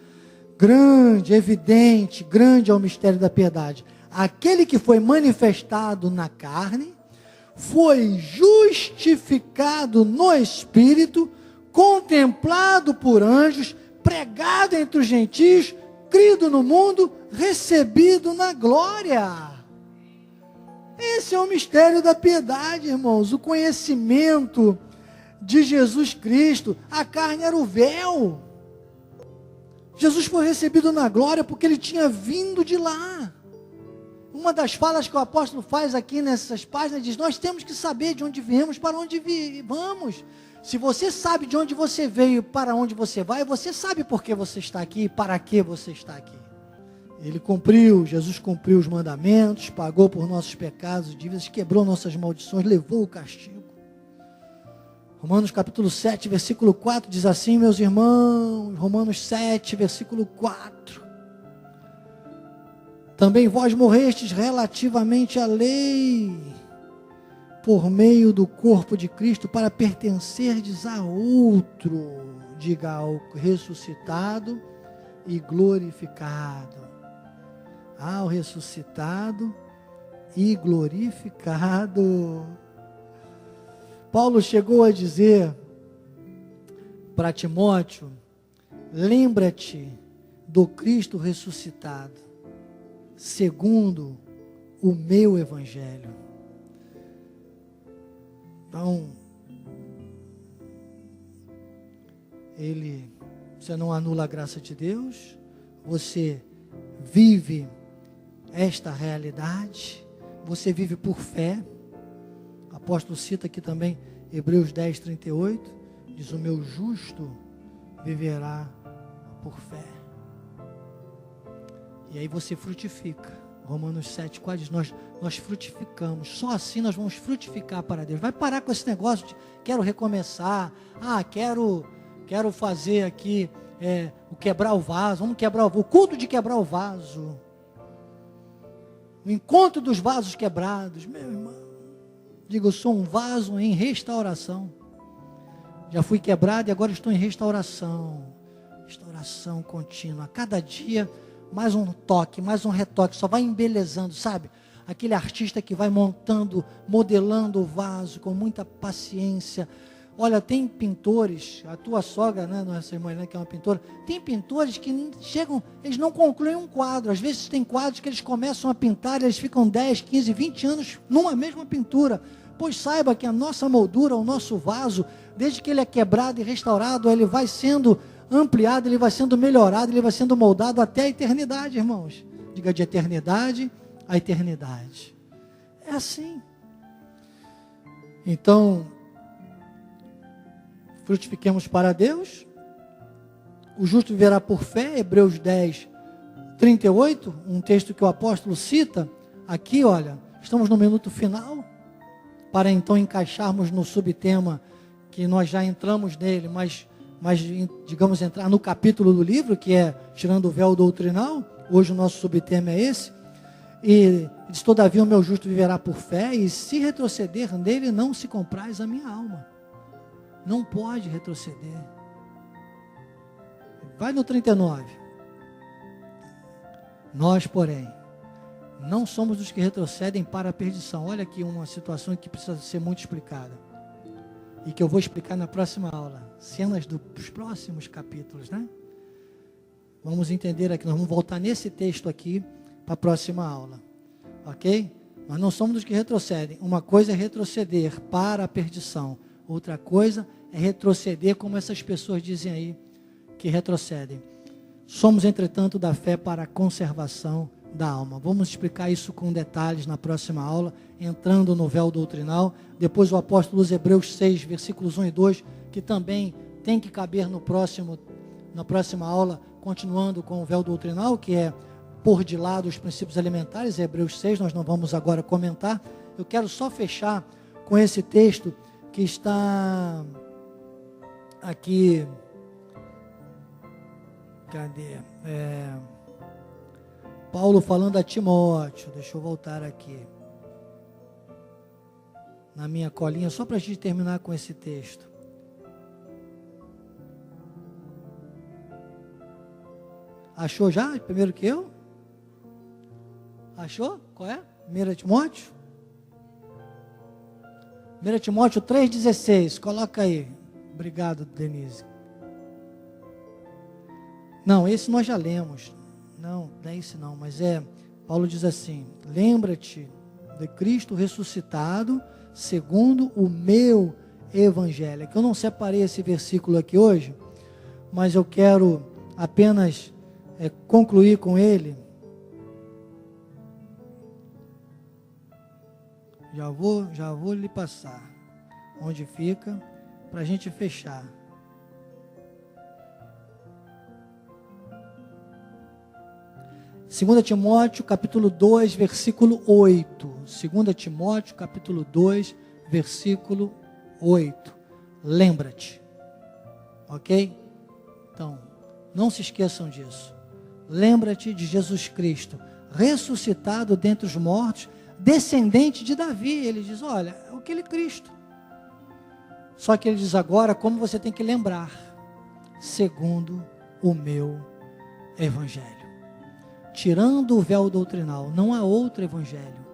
grande, evidente, grande é o mistério da piedade. Aquele que foi manifestado na carne, foi justificado no Espírito, contemplado por anjos, pregado entre os gentios, crido no mundo, recebido na glória. Esse é o mistério da piedade, irmãos, o conhecimento de Jesus Cristo. A carne era o véu. Jesus foi recebido na glória porque ele tinha vindo de lá. Uma das falas que o apóstolo faz aqui nessas páginas diz: nós temos que saber de onde viemos, para onde vamos. Se você sabe de onde você veio, para onde você vai, você sabe por que você está aqui e para que você está aqui. Jesus cumpriu os mandamentos, pagou por nossos pecados e dívidas, quebrou nossas maldições, levou o castigo. Romanos capítulo 7, versículo 4 diz assim, meus irmãos, Romanos 7, versículo 4. Também vós morrestes relativamente à lei, por meio do corpo de Cristo, para pertencerdes a outro, diga, ao ressuscitado e glorificado. Ao ressuscitado e glorificado. Paulo chegou a dizer para Timóteo: lembra-te do Cristo ressuscitado, segundo o meu evangelho. Então, você não anula a graça de Deus, você vive esta realidade, você vive por fé. O apóstolo cita aqui também Hebreus 10, 38, diz: o meu justo viverá por fé. E aí você frutifica. Romanos 7, 4 diz: nós frutificamos, só assim nós vamos frutificar para Deus. Vai parar com esse negócio de quero recomeçar, quero fazer aqui o quebrar o vaso, vamos quebrar o culto de quebrar o vaso, o encontro dos vasos quebrados. Meu irmão, diga: eu sou um vaso em restauração, já fui quebrado e agora estou em restauração contínua, a cada dia mais um toque, mais um retoque, só vai embelezando, sabe? Aquele artista que vai montando, modelando o vaso com muita paciência. Olha, tem pintores, a tua sogra, né, nossa irmã, né, que é uma pintora, tem pintores que chegam, eles não concluem um quadro. Às vezes tem quadros que eles começam a pintar, eles ficam 10, 15, 20 anos numa mesma pintura. Pois saiba que a nossa moldura, o nosso vaso, desde que ele é quebrado e restaurado, ele vai sendo ampliado, ele vai sendo melhorado, ele vai sendo moldado até a eternidade, irmãos. Diga: de eternidade a eternidade. É assim. Então, frutifiquemos para Deus. O justo viverá por fé. Hebreus 10, 38, um texto que o apóstolo cita aqui. Olha, estamos no minuto final, para então encaixarmos no subtema que nós já entramos nele, mas digamos, entrar no capítulo do livro, que é tirando o véu doutrinal. Hoje o nosso subtema é esse. E diz: todavia o meu justo viverá por fé, e se retroceder nele, não se compraz a minha alma. Não pode retroceder. Vai no 39. Nós, porém, não somos os que retrocedem para a perdição. Olha aqui uma situação que precisa ser muito explicada, e que eu vou explicar na próxima aula. Cenas dos próximos capítulos, né? Vamos entender aqui, nós vamos voltar nesse texto aqui para a próxima aula, ok? Nós não somos dos que retrocedem. Uma coisa é retroceder para a perdição, outra coisa é retroceder como essas pessoas dizem aí, que retrocedem. Somos, entretanto, da fé para a conservação da alma. Vamos explicar isso com detalhes na próxima aula, entrando no véu doutrinal. Depois o apóstolo usa Hebreus 6, versículos 1 e 2, que também tem que caber na próxima aula, continuando com o véu doutrinal, que é pôr de lado os princípios elementares. Hebreus 6, nós não vamos agora comentar. Eu quero só fechar com esse texto que está aqui. Cadê? Paulo falando a Timóteo. Deixa eu voltar aqui na minha colinha, só para a gente terminar com esse texto. Achou já? Primeiro que eu? Achou? Qual é? 1 Timóteo? 1 Timóteo 3,16. Coloca aí. Obrigado, Denise. Não, esse nós já lemos. Não é esse não, mas Paulo diz assim: lembra-te de Cristo ressuscitado segundo o meu evangelho. É que eu não separei esse versículo aqui hoje, mas eu quero apenas concluir com ele. Já vou lhe passar onde fica, para a gente fechar. Segunda Timóteo, capítulo 2, versículo 8. 2 Timóteo, capítulo 2, versículo 8. Lembra-te. Ok? Então, não se esqueçam disso. Lembra-te de Jesus Cristo, ressuscitado dentre os mortos, descendente de Davi. Ele diz, olha, é aquele Cristo. Só que ele diz agora como você tem que lembrar, segundo o meu evangelho. Tirando o véu doutrinal, não há outro evangelho.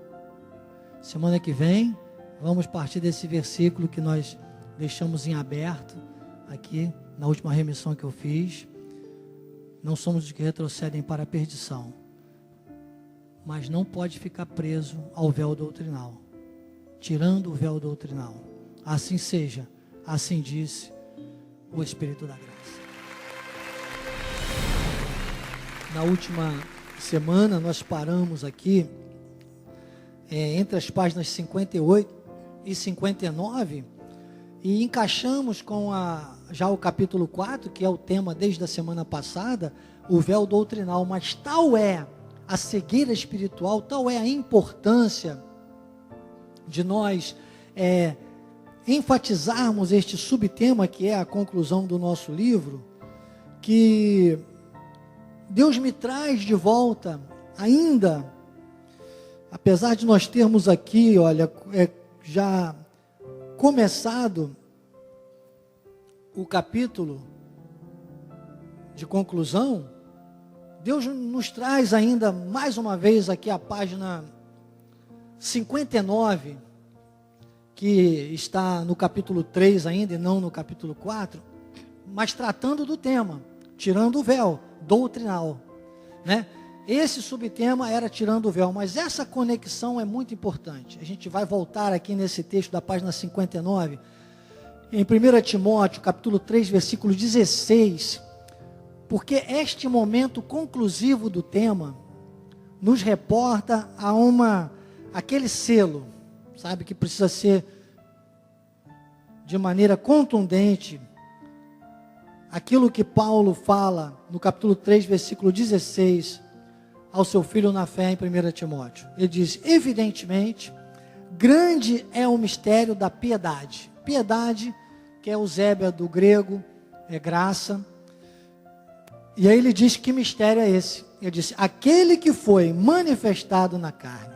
Semana que vem, vamos partir desse versículo que nós deixamos em aberto, aqui, na última remissão que eu fiz. Não somos os que retrocedem para a perdição, mas não pode ficar preso ao véu doutrinal. Tirando o véu doutrinal. Assim seja, assim disse o Espírito da Graça. Na última semana nós paramos aqui entre as páginas 58 e 59 e encaixamos com já o capítulo 4, que é o tema desde a semana passada, o véu doutrinal. Mas tal é a cegueira espiritual, tal é a importância de nós enfatizarmos este subtema, que é a conclusão do nosso livro, que Deus me traz de volta ainda, apesar de nós termos aqui, olha, já começado o capítulo de conclusão, Deus nos traz ainda mais uma vez aqui a página 59, que está no capítulo 3 ainda e não no capítulo 4, mas tratando do tema, tirando o véu doutrinal, né? Esse subtema era tirando o véu, mas essa conexão é muito importante. A gente vai voltar aqui nesse texto da página 59, em 1 Timóteo, capítulo 3, versículo 16, porque este momento conclusivo do tema nos reporta aquele selo, sabe, que precisa ser de maneira contundente, aquilo que Paulo fala no capítulo 3, versículo 16, ao seu filho na fé em 1 Timóteo. Ele diz, evidentemente, grande é o mistério da piedade. Piedade, que é eusébia do grego, é graça. E aí ele diz, que mistério é esse? Ele disse, aquele que foi manifestado na carne,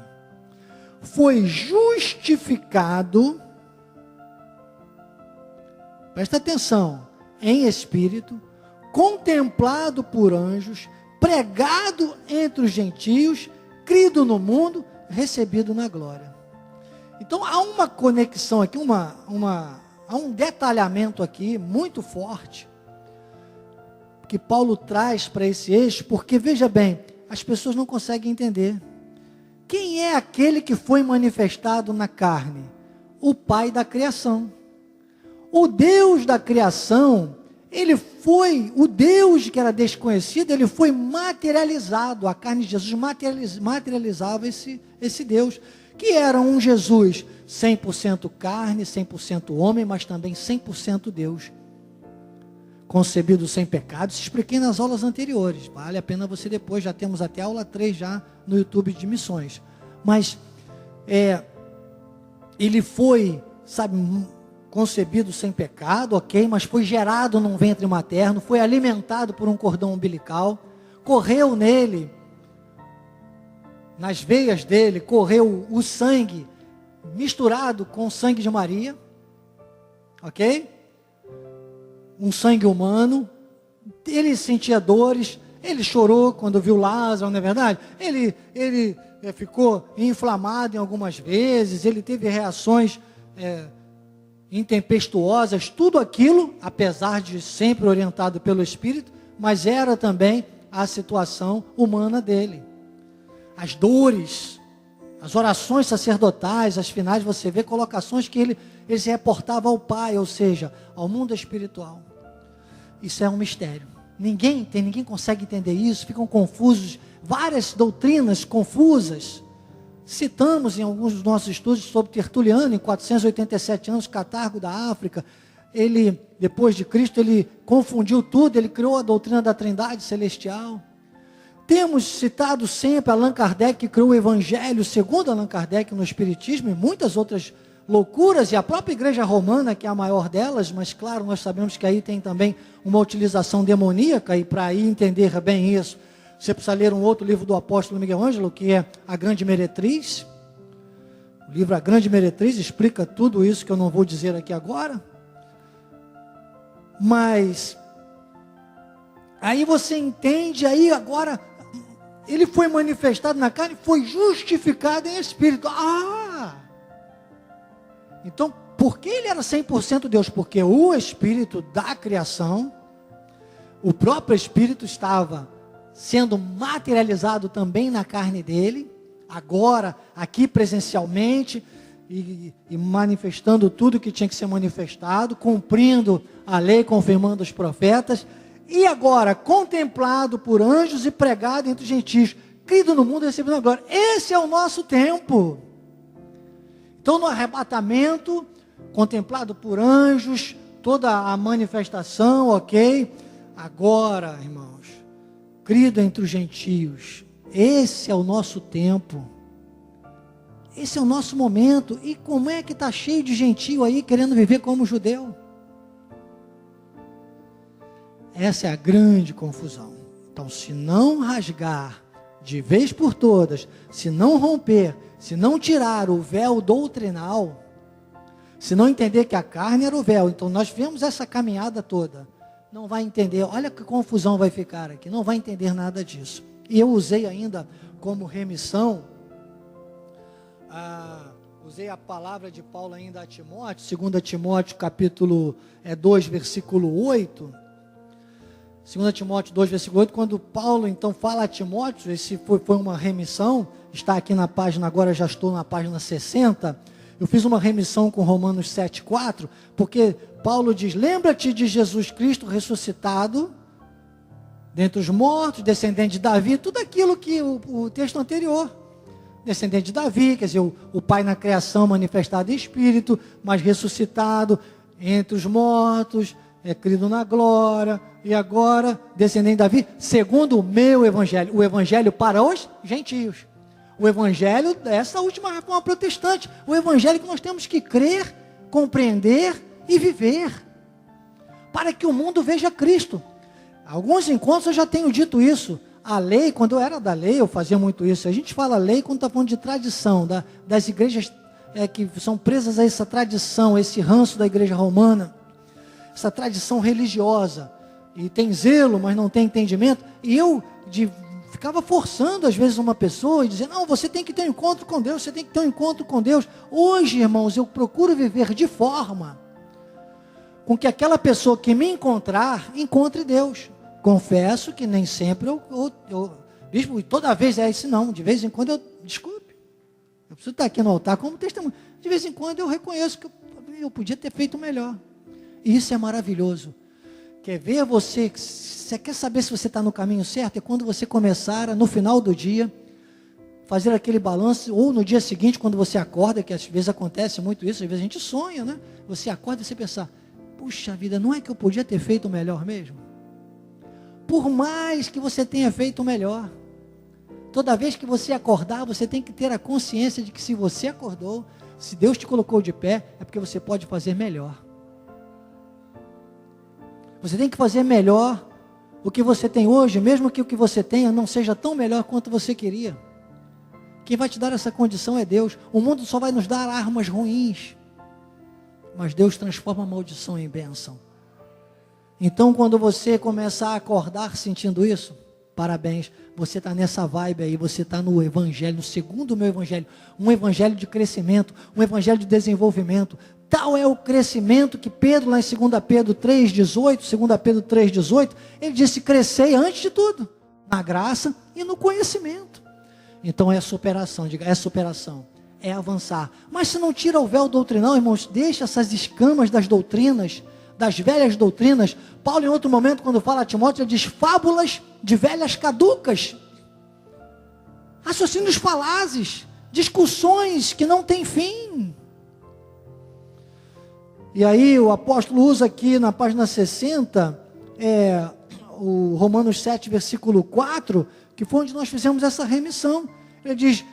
foi justificado, presta atenção, em espírito, contemplado por anjos, pregado entre os gentios, crido no mundo, recebido na glória. Então há uma conexão aqui, há um detalhamento aqui muito forte que Paulo traz para esse eixo, porque veja bem, as pessoas não conseguem entender. Quem é aquele que foi manifestado na carne? O Pai da criação. O Deus da criação, ele foi, o Deus que era desconhecido, ele foi materializado. A carne de Jesus materializava esse Deus, que era um Jesus 100% carne, 100% homem, mas também 100% Deus. Concebido sem pecado, se expliquei nas aulas anteriores, vale a pena você depois, já temos até aula 3 já no YouTube de missões, mas ele foi, sabe, concebido sem pecado, ok, mas foi gerado num ventre materno, foi alimentado por um cordão umbilical, correu nele, nas veias dele, correu o sangue, misturado com o sangue de Maria, ok? Um sangue humano, ele sentia dores, Ele chorou quando viu Lázaro, não é verdade? Ele ficou inflamado em algumas vezes, ele teve reações intempestuosas, tudo aquilo, apesar de sempre orientado pelo Espírito, mas era também a situação humana dele. As dores, as orações sacerdotais, as finais, você vê colocações que ele se reportava ao Pai, ou seja, ao mundo espiritual. Isso é um mistério. Ninguém consegue entender isso, ficam confusos, várias doutrinas confusas. Citamos em alguns dos nossos estudos sobre Tertuliano, em 487 anos, catargo da África. Ele, depois de Cristo, ele confundiu tudo, ele criou a doutrina da Trindade Celestial. Temos citado sempre Allan Kardec, que criou o Evangelho segundo Allan Kardec no Espiritismo, e muitas outras loucuras, e a própria Igreja Romana, que é a maior delas, mas claro, nós sabemos que aí tem também uma utilização demoníaca, e para aí entender bem isso, você precisa ler um outro livro do apóstolo Miguel Ângelo, que é A Grande Meretriz. O livro A Grande Meretriz explica tudo isso que eu não vou dizer aqui agora. Mas aí você entende, aí agora ele foi manifestado na carne, foi justificado em espírito. Então, por que ele era 100% Deus? Porque o espírito da criação, o próprio espírito estava sendo materializado também na carne dele, agora, aqui presencialmente, e manifestando tudo que tinha que ser manifestado, cumprindo a lei, confirmando os profetas, e agora contemplado por anjos e pregado entre os gentios, crido no mundo e recebendo a glória. Esse é o nosso tempo. Então, no arrebatamento, contemplado por anjos, toda a manifestação, ok? Agora, irmãos, crido entre os gentios, esse é o nosso tempo, esse é o nosso momento. E como é que está cheio de gentio aí, querendo viver como judeu? Essa é a grande confusão. Então, se não rasgar de vez por todas, se não romper, se não tirar o véu doutrinal, se não entender que a carne era o véu, então nós vemos essa caminhada toda, não vai entender, olha que confusão vai ficar aqui, não vai entender nada disso. E eu usei ainda como remissão, usei a palavra de Paulo ainda a Timóteo, 2 Timóteo capítulo 2, versículo 8, 2 Timóteo 2, versículo 8, quando Paulo então fala a Timóteo, esse foi uma remissão, está aqui na página, agora já estou na página 60, eu fiz uma remissão com Romanos 7, 4, porque Paulo diz, lembra-te de Jesus Cristo ressuscitado, dentre os mortos, descendente de Davi, tudo aquilo que o texto anterior, descendente de Davi, quer dizer, o Pai na criação manifestado em espírito, mas ressuscitado entre os mortos, crido na glória, e agora, descendente de Davi, segundo o meu evangelho, o evangelho para os gentios, o evangelho dessa última reforma protestante, o evangelho que nós temos que crer, compreender e viver, para que o mundo veja Cristo. Alguns encontros eu já tenho dito isso, a lei, quando eu era da lei, eu fazia muito isso, a gente fala lei quando está falando de tradição, das igrejas que são presas a essa tradição, esse ranço da igreja romana, essa tradição religiosa, e tem zelo, mas não tem entendimento, e eu ficava forçando às vezes uma pessoa, e dizendo, não, você tem que ter um encontro com Deus, você tem que ter um encontro com Deus. Hoje, irmãos, eu procuro viver de forma, com que aquela pessoa que me encontrar, encontre Deus. Confesso que nem sempre bispo, toda vez é isso não, de vez em quando desculpe, eu preciso estar aqui no altar como testemunho, de vez em quando eu reconheço que eu podia ter feito melhor, e isso é maravilhoso. Quer ver você quer saber se você está no caminho certo? É quando você começar, no final do dia, fazer aquele balanço, ou no dia seguinte, quando você acorda, que às vezes acontece muito isso, às vezes a gente sonha, né? Você acorda e você pensar, puxa vida, não é que eu podia ter feito melhor mesmo? Por mais que você tenha feito melhor, toda vez que você acordar, você tem que ter a consciência de que se você acordou, se Deus te colocou de pé, é porque você pode fazer melhor. Você tem que fazer melhor o que você tem hoje, mesmo que o que você tenha não seja tão melhor quanto você queria. Quem vai te dar essa condição é Deus. O mundo só vai nos dar armas ruins, mas Deus transforma a maldição em bênção. Então, quando você começar a acordar sentindo isso, Parabéns, você está nessa vibe aí, você está no evangelho, no segundo meu evangelho, um evangelho de crescimento, um evangelho de desenvolvimento. Tal é o crescimento que Pedro, lá em 2 Pedro 3,18, 2 Pedro 3,18, ele disse: crescei antes de tudo, na graça e no conhecimento. Então é superação, diga, é superação, é avançar. Mas se não tira o véu doutrinal, irmãos, deixa essas escamas das doutrinas, das velhas doutrinas. Paulo, em outro momento, quando fala a Timóteo, ele diz: fábulas de velhas caducas, raciocínios falazes, discussões que não têm fim. E aí o apóstolo usa aqui na página 60, o Romanos 7, versículo 4, que foi onde nós fizemos essa remissão. Ele diz: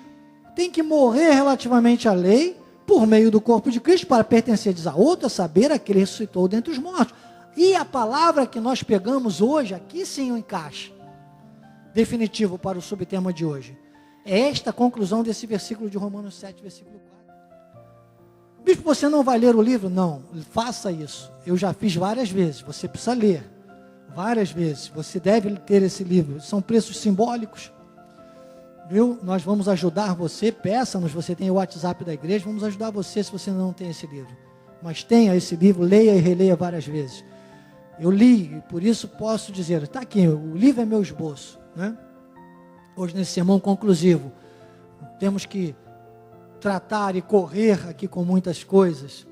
tem que morrer relativamente à lei, por meio do corpo de Cristo, para pertencer a outro, a saber, a que ele ressuscitou dentre os mortos. E a palavra que nós pegamos hoje, aqui sim o encaixe definitivo para o subtema de hoje, é esta conclusão desse versículo de Romanos 7, versículo 4. Bispo, você não vai ler o livro? Não, faça isso. Eu já fiz várias vezes, você precisa ler várias vezes. Você deve ter esse livro, são preços simbólicos. Viu? Nós vamos ajudar você, peça-nos, você tem o WhatsApp da igreja, vamos ajudar você se você não tem esse livro. Mas tenha esse livro, leia e releia várias vezes. Eu li, e por isso posso dizer, está aqui, o livro é meu esboço, né? Hoje nesse sermão conclusivo, temos que tratar e correr aqui com muitas coisas,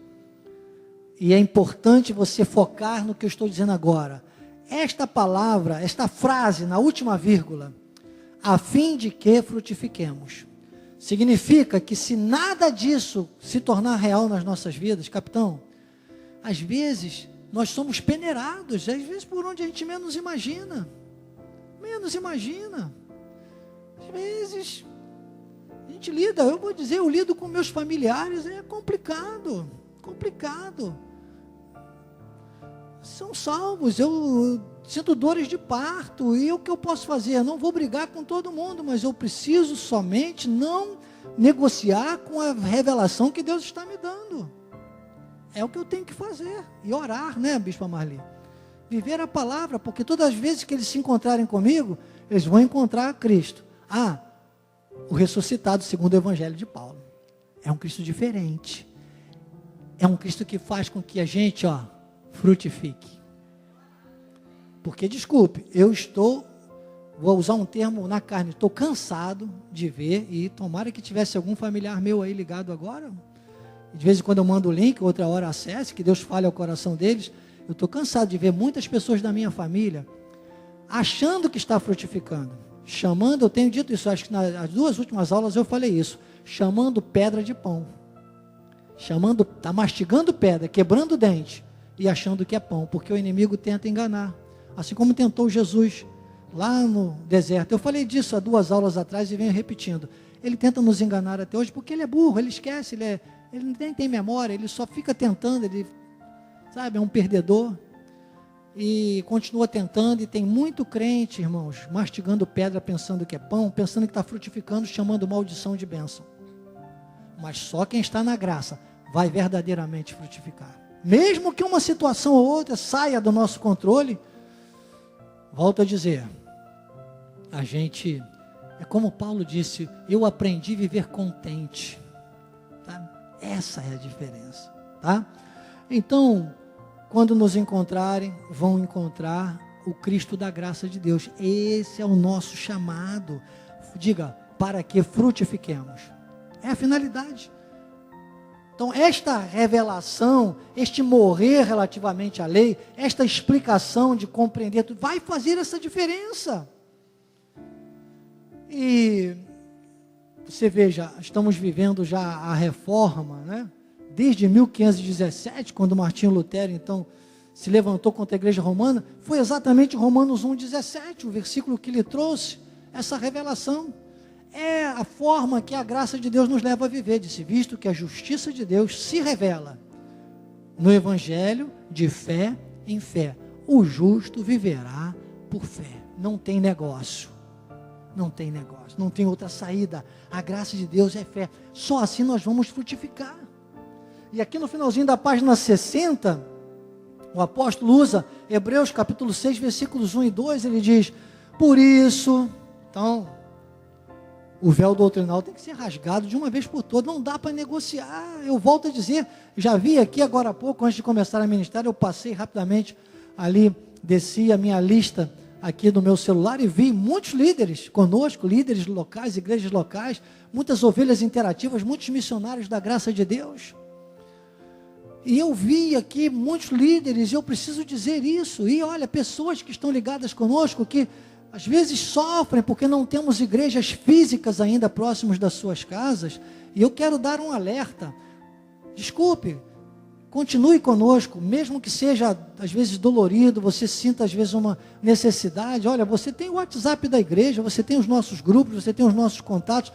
e é importante você focar no que eu estou dizendo agora. Esta palavra, esta frase na última vírgula, a fim de que frutifiquemos, significa que se nada disso se tornar real nas nossas vidas, capitão, às vezes nós somos peneirados, às vezes por onde a gente menos imagina, às vezes a gente lida, eu vou dizer, eu lido com meus familiares, é complicado, são salvos, eu sinto dores de parto, e o que eu posso fazer? Eu não vou brigar com todo mundo, mas eu preciso somente não negociar com a revelação que Deus está me dando. É o que eu tenho que fazer, e orar, né, Bispa Marli? Viver a palavra, porque todas as vezes que eles se encontrarem comigo, eles vão encontrar Cristo. O ressuscitado segundo o Evangelho de Paulo. É um Cristo diferente. É um Cristo que faz com que a gente, frutifique. Porque, desculpe, vou usar um termo na carne, estou cansado de ver, e tomara que tivesse algum familiar meu aí ligado agora, de vez em quando eu mando o link, outra hora acesse, que Deus fale ao coração deles. Eu estou cansado de ver muitas pessoas da minha família achando que está frutificando, chamando, eu tenho dito isso, acho que nas 2 últimas aulas eu falei isso, chamando pedra de pão, está mastigando pedra, quebrando o dente, e achando que é pão, porque o inimigo tenta enganar, assim como tentou Jesus lá no deserto. Eu falei disso há 2 aulas atrás e venho repetindo. Ele tenta nos enganar até hoje, porque ele é burro, ele esquece, ele nem tem memória, ele só fica tentando, ele, é um perdedor, e continua tentando, e tem muito crente, irmãos, mastigando pedra, pensando que é pão, pensando que está frutificando, chamando maldição de bênção. Mas só quem está na graça vai verdadeiramente frutificar. Mesmo que uma situação ou outra saia do nosso controle, volto a dizer, a gente, é como Paulo disse, eu aprendi a viver contente, tá? Essa é a diferença, tá? Então, quando nos encontrarem, vão encontrar o Cristo da graça de Deus. Esse é o nosso chamado. Diga, para que frutifiquemos. É a finalidade. Então, esta revelação, este morrer relativamente à lei, esta explicação de compreender tudo, vai fazer essa diferença. E você veja, estamos vivendo já a reforma, né? Desde 1517, quando Martinho Lutero, então, se levantou contra a igreja romana, foi exatamente Romanos 1,17, o versículo que lhe trouxe essa revelação. É a forma que a graça de Deus nos leva a viver, disse, visto que a justiça de Deus se revela no Evangelho de fé em fé. O justo viverá por fé. Não tem negócio. Não tem negócio, não tem outra saída. A graça de Deus é fé. Só assim nós vamos frutificar. E aqui no finalzinho da página 60, o apóstolo usa Hebreus capítulo 6, versículos 1 e 2, ele diz, Por isso, então, o véu doutrinal tem que ser rasgado de uma vez por todas, não dá para negociar. Eu volto a dizer, já vi aqui agora há pouco, antes de começar a ministrar, eu passei rapidamente ali, desci a minha lista aqui no meu celular e vi muitos líderes conosco, líderes locais, igrejas locais, muitas ovelhas interativas, muitos missionários da graça de Deus. E eu vi aqui muitos líderes, e eu preciso dizer isso, e olha, pessoas que estão ligadas conosco, que às vezes sofrem porque não temos igrejas físicas ainda próximos das suas casas, e eu quero dar um alerta. Desculpe, continue conosco, mesmo que seja às vezes dolorido, você sinta às vezes uma necessidade. Olha, você tem o WhatsApp da igreja, você tem os nossos grupos, você tem os nossos contatos.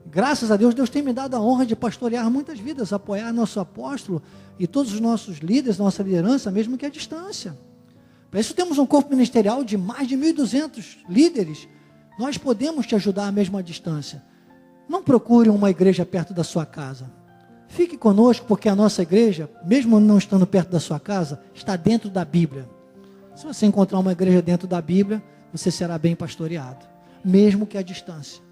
Graças a Deus, Deus tem me dado a honra de pastorear muitas vidas, apoiar nosso apóstolo e todos os nossos líderes, nossa liderança, mesmo que à distância. Para isso temos um corpo ministerial de mais de 1.200 líderes. Nós podemos te ajudar mesmo à distância. Não procure uma igreja perto da sua casa. Fique conosco, porque a nossa igreja, mesmo não estando perto da sua casa, está dentro da Bíblia. Se você encontrar uma igreja dentro da Bíblia, você será bem pastoreado, mesmo que à distância.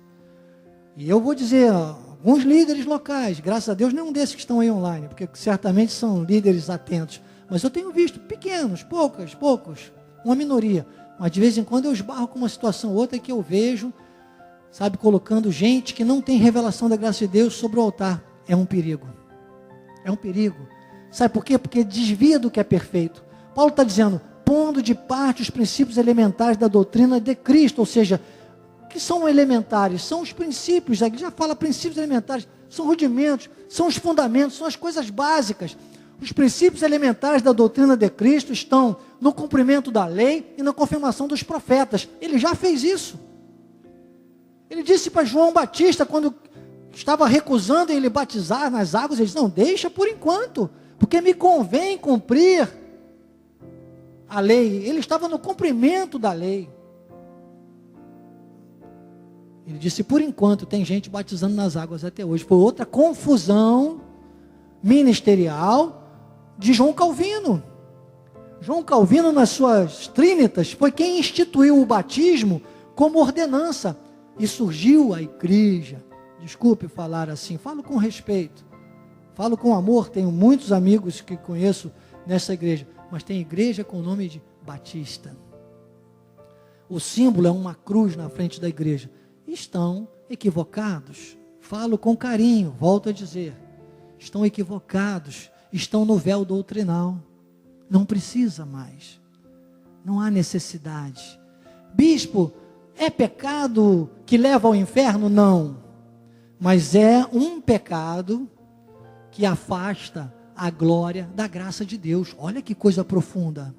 E eu vou dizer, alguns líderes locais, graças a Deus, nenhum desses que estão aí online, porque certamente são líderes atentos, mas eu tenho visto pequenos, poucos, uma minoria, mas de vez em quando eu esbarro com uma situação ou outra que eu vejo, sabe, colocando gente que não tem revelação da graça de Deus sobre o altar. É um perigo. É um perigo. Sabe por quê? Porque desvia do que é perfeito. Paulo está dizendo, pondo de parte os princípios elementares da doutrina de Cristo, ou seja, que são elementares, são os princípios, ele já fala princípios elementares, são rudimentos, são os fundamentos, são as coisas básicas. Os princípios elementares da doutrina de Cristo estão no cumprimento da lei e na confirmação dos profetas. Ele já fez isso. Ele disse para João Batista, quando estava recusando ele batizar nas águas, ele disse, não, deixa por enquanto, porque me convém cumprir a lei. Ele estava no cumprimento da lei. Ele disse, por enquanto, tem gente batizando nas águas até hoje. Foi outra confusão ministerial de João Calvino. João Calvino, nas suas Trínitas, foi quem instituiu o batismo como ordenança. E surgiu a igreja. Desculpe falar assim, falo com respeito, falo com amor, tenho muitos amigos que conheço nessa igreja, mas tem igreja com o nome de Batista. O símbolo é uma cruz na frente da igreja. Estão equivocados, falo com carinho, volto a dizer, estão equivocados, estão no véu doutrinal, não precisa mais, não há necessidade. Bispo, é pecado que leva ao inferno? Não. Mas é um pecado que afasta a glória da graça de Deus. Olha que coisa profunda.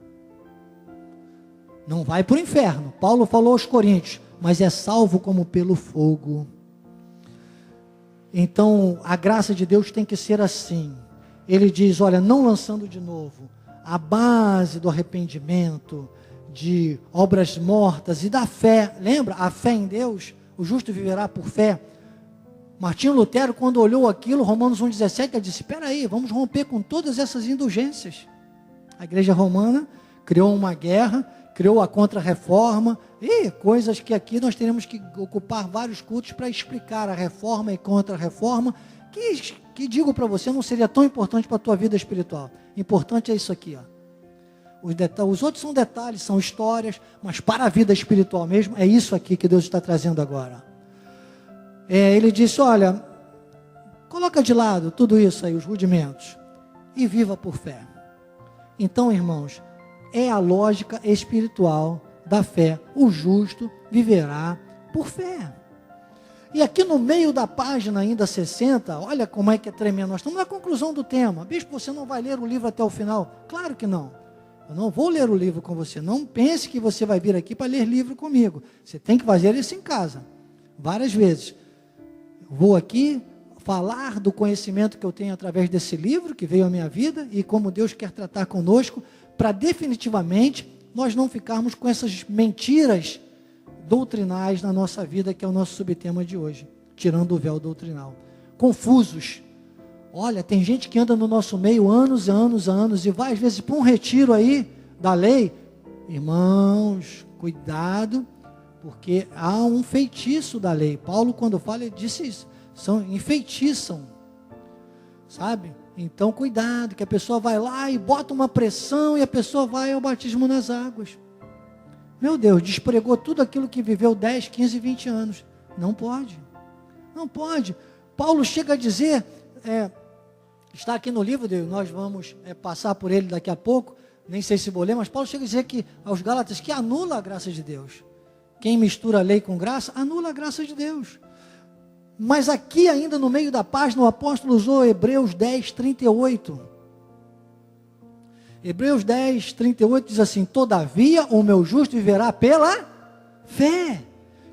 Não vai para o inferno. Paulo falou aos Coríntios, mas é salvo como pelo fogo. Então, a graça de Deus tem que ser assim. Ele diz, olha, não lançando de novo a base do arrependimento, de obras mortas e da fé. Lembra? A fé em Deus, o justo viverá por fé. Martinho Lutero, quando olhou aquilo, Romanos 1,17, ele disse, espera aí, vamos romper com todas essas indulgências. A igreja romana criou uma guerra, criou a contra-reforma, e coisas que aqui nós teremos que ocupar vários cultos para explicar a reforma e contra-reforma, que digo para você, não seria tão importante para a tua vida espiritual. Importante é isso aqui, ó. Os outros são detalhes, são histórias, mas para a vida espiritual mesmo, é isso aqui que Deus está trazendo agora. Ele disse, olha, coloca de lado tudo isso aí, os rudimentos, e viva por fé. Então, irmãos, é a lógica espiritual da fé. O justo viverá por fé. E aqui no meio da página ainda 60, olha como é que é tremendo. Nós estamos na conclusão do tema. Bispo, você não vai ler o livro até o final? Claro que não. Eu não vou ler o livro com você. Não pense que você vai vir aqui para ler livro comigo. Você tem que fazer isso em casa, várias vezes. Vou aqui falar do conhecimento que eu tenho através desse livro que veio à minha vida e como Deus quer tratar conosco, para definitivamente nós não ficarmos com essas mentiras doutrinais na nossa vida, que é o nosso subtema de hoje, tirando o véu doutrinal. Confusos. Olha, tem gente que anda no nosso meio anos e vai às vezes para um retiro aí da lei. Irmãos, cuidado Porque há um feitiço da lei. Paulo, quando fala, ele disse isso. Enfeitiçam. Sabe? Então, cuidado, que a pessoa vai lá e bota uma pressão e a pessoa vai ao batismo nas águas. Meu Deus, despregou tudo aquilo que viveu 10, 15, 20 anos. Não pode. Não pode. Paulo chega a dizer, está aqui no livro, nós vamos passar por ele daqui a pouco, nem sei se vou ler, mas Paulo chega a dizer que aos Gálatas que anula a graça de Deus. Quem mistura a lei com graça, anula a graça de Deus. Mas aqui ainda no meio da página, o apóstolo usou Hebreus 10, 38. Hebreus 10, 38 diz assim: todavia o meu justo viverá pela fé,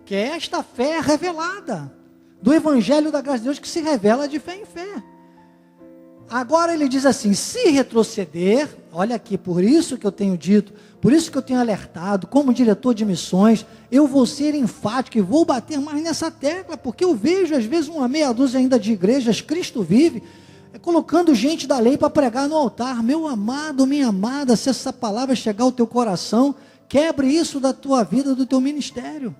que é esta fé revelada, do evangelho da graça de Deus, que se revela de fé em fé. Agora ele diz assim: se retroceder, olha aqui, por isso que eu tenho dito, por isso que eu tenho alertado, como diretor de missões, eu vou ser enfático e vou bater mais nessa tecla, porque eu vejo às vezes uma meia dúzia ainda de igrejas, Cristo vive, colocando gente da lei para pregar no altar. Meu amado, minha amada, se essa palavra chegar ao teu coração, quebre isso da tua vida, do teu ministério.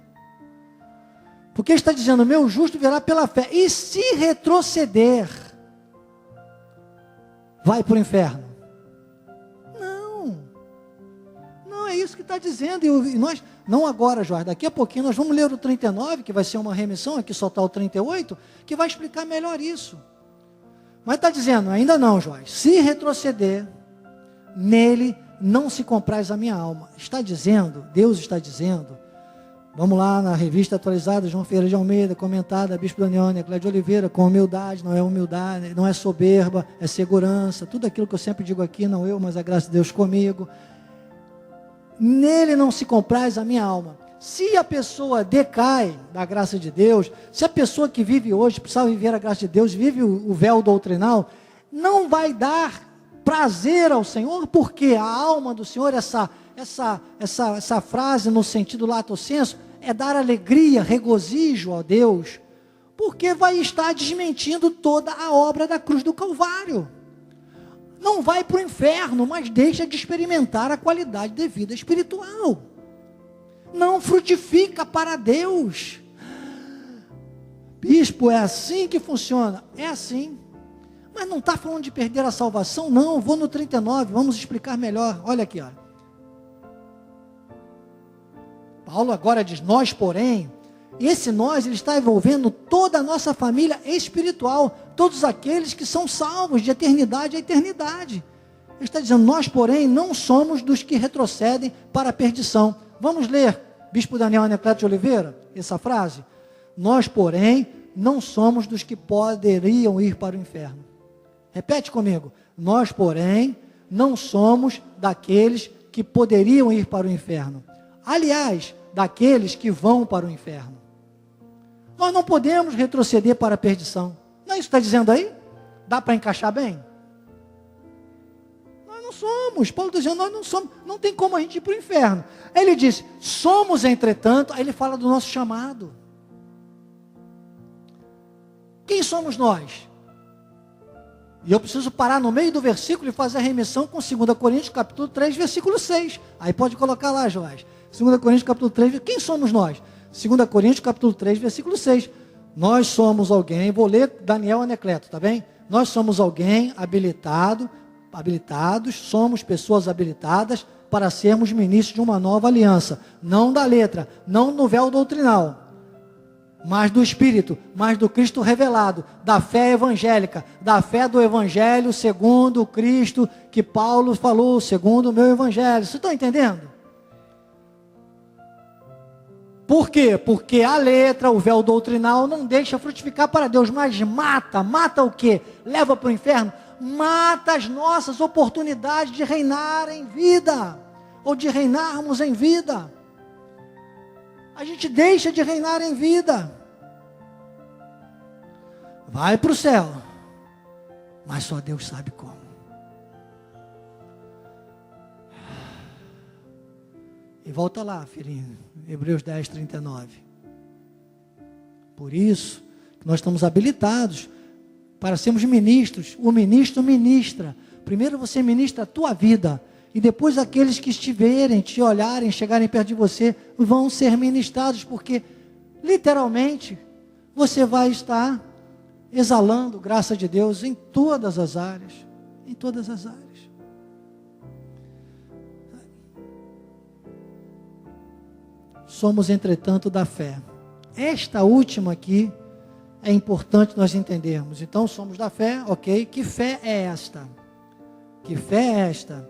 Porque está dizendo, meu justo virá pela fé, e se retroceder, vai para o inferno. Não é isso que está dizendo. E nós, não agora, Jorge, daqui a pouquinho nós vamos ler o 39, que vai ser uma remissão, aqui só está o 38, que vai explicar melhor isso. Mas está dizendo, ainda não, Jorge, se retroceder, nele não se compraz a minha alma. Está dizendo, Deus está dizendo, vamos lá na revista atualizada, João Ferreira de Almeida, comentada, Bispo Daniel, Clédio de Oliveira, com humildade, não é soberba, é segurança, tudo aquilo que eu sempre digo aqui, não eu, mas a graça de Deus comigo. Nele não se compraz a minha alma. Se a pessoa decai da graça de Deus, se a pessoa que vive hoje, precisa viver a graça de Deus, vive o véu doutrinal, não vai dar prazer ao Senhor, porque a alma do Senhor, essa frase no sentido lato sensu, é dar alegria, regozijo a Deus, porque vai estar desmentindo toda a obra da cruz do Calvário. Não vai para o inferno, mas deixa de experimentar a qualidade de vida espiritual. Não frutifica para Deus. Bispo, é assim que funciona? É assim. Mas não está falando de perder a salvação? Não, vou no 39, vamos explicar melhor. Olha aqui, olha. Paulo agora diz, nós porém, esse nós, ele está envolvendo toda a nossa família espiritual, todos aqueles que são salvos de eternidade a eternidade. Ele está dizendo, nós porém não somos dos que retrocedem para a perdição. Vamos ler, Bispo Daniel Anacleto de Oliveira, essa frase? Nós porém não somos dos que poderiam ir para o inferno. Repete comigo, nós porém não somos daqueles que poderiam ir para o inferno. Aliás, daqueles que vão para o inferno. Nós não podemos retroceder para a perdição. Não é isso que está dizendo aí? Dá para encaixar bem? Nós não somos. Paulo está dizendo, nós não somos. Não tem como a gente ir para o inferno. Aí ele diz, somos entretanto. Aí ele fala do nosso chamado. Quem somos nós? E eu preciso parar no meio do versículo e fazer a remissão com 2 Coríntios capítulo 3, versículo 6. Aí pode colocar lá, Joás. 2 Coríntios capítulo 3, quem somos nós? 2 Coríntios capítulo 3, versículo 6. Nós somos alguém, vou ler Daniel Anacleto, tá bem? Nós somos alguém habilitados, somos pessoas habilitadas para sermos ministros de uma nova aliança. Não da letra, não no véu doutrinal, mas do Espírito, mas do Cristo revelado, da fé evangélica, da fé do Evangelho segundo o Cristo que Paulo falou, segundo o meu Evangelho. Vocês estão entendendo? Por quê? Porque a letra, o véu doutrinal, não deixa frutificar para Deus, mas mata o quê? Leva para o inferno? Mata as nossas oportunidades de reinar em vida, ou de reinarmos em vida. A gente deixa de reinar em vida. Vai para o céu, mas só Deus sabe como. E volta lá, filhinho, Hebreus 10, 39. Por isso, nós estamos habilitados para sermos ministros. O ministro ministra. Primeiro você ministra a tua vida. E depois aqueles que estiverem, te olharem, chegarem perto de você, vão ser ministrados, porque literalmente você vai estar exalando graça de Deus em todas as áreas. Em todas as áreas. Somos, entretanto, da fé. Esta última aqui é importante nós entendermos. Então, somos da fé, ok? Que fé é esta? Que fé é esta?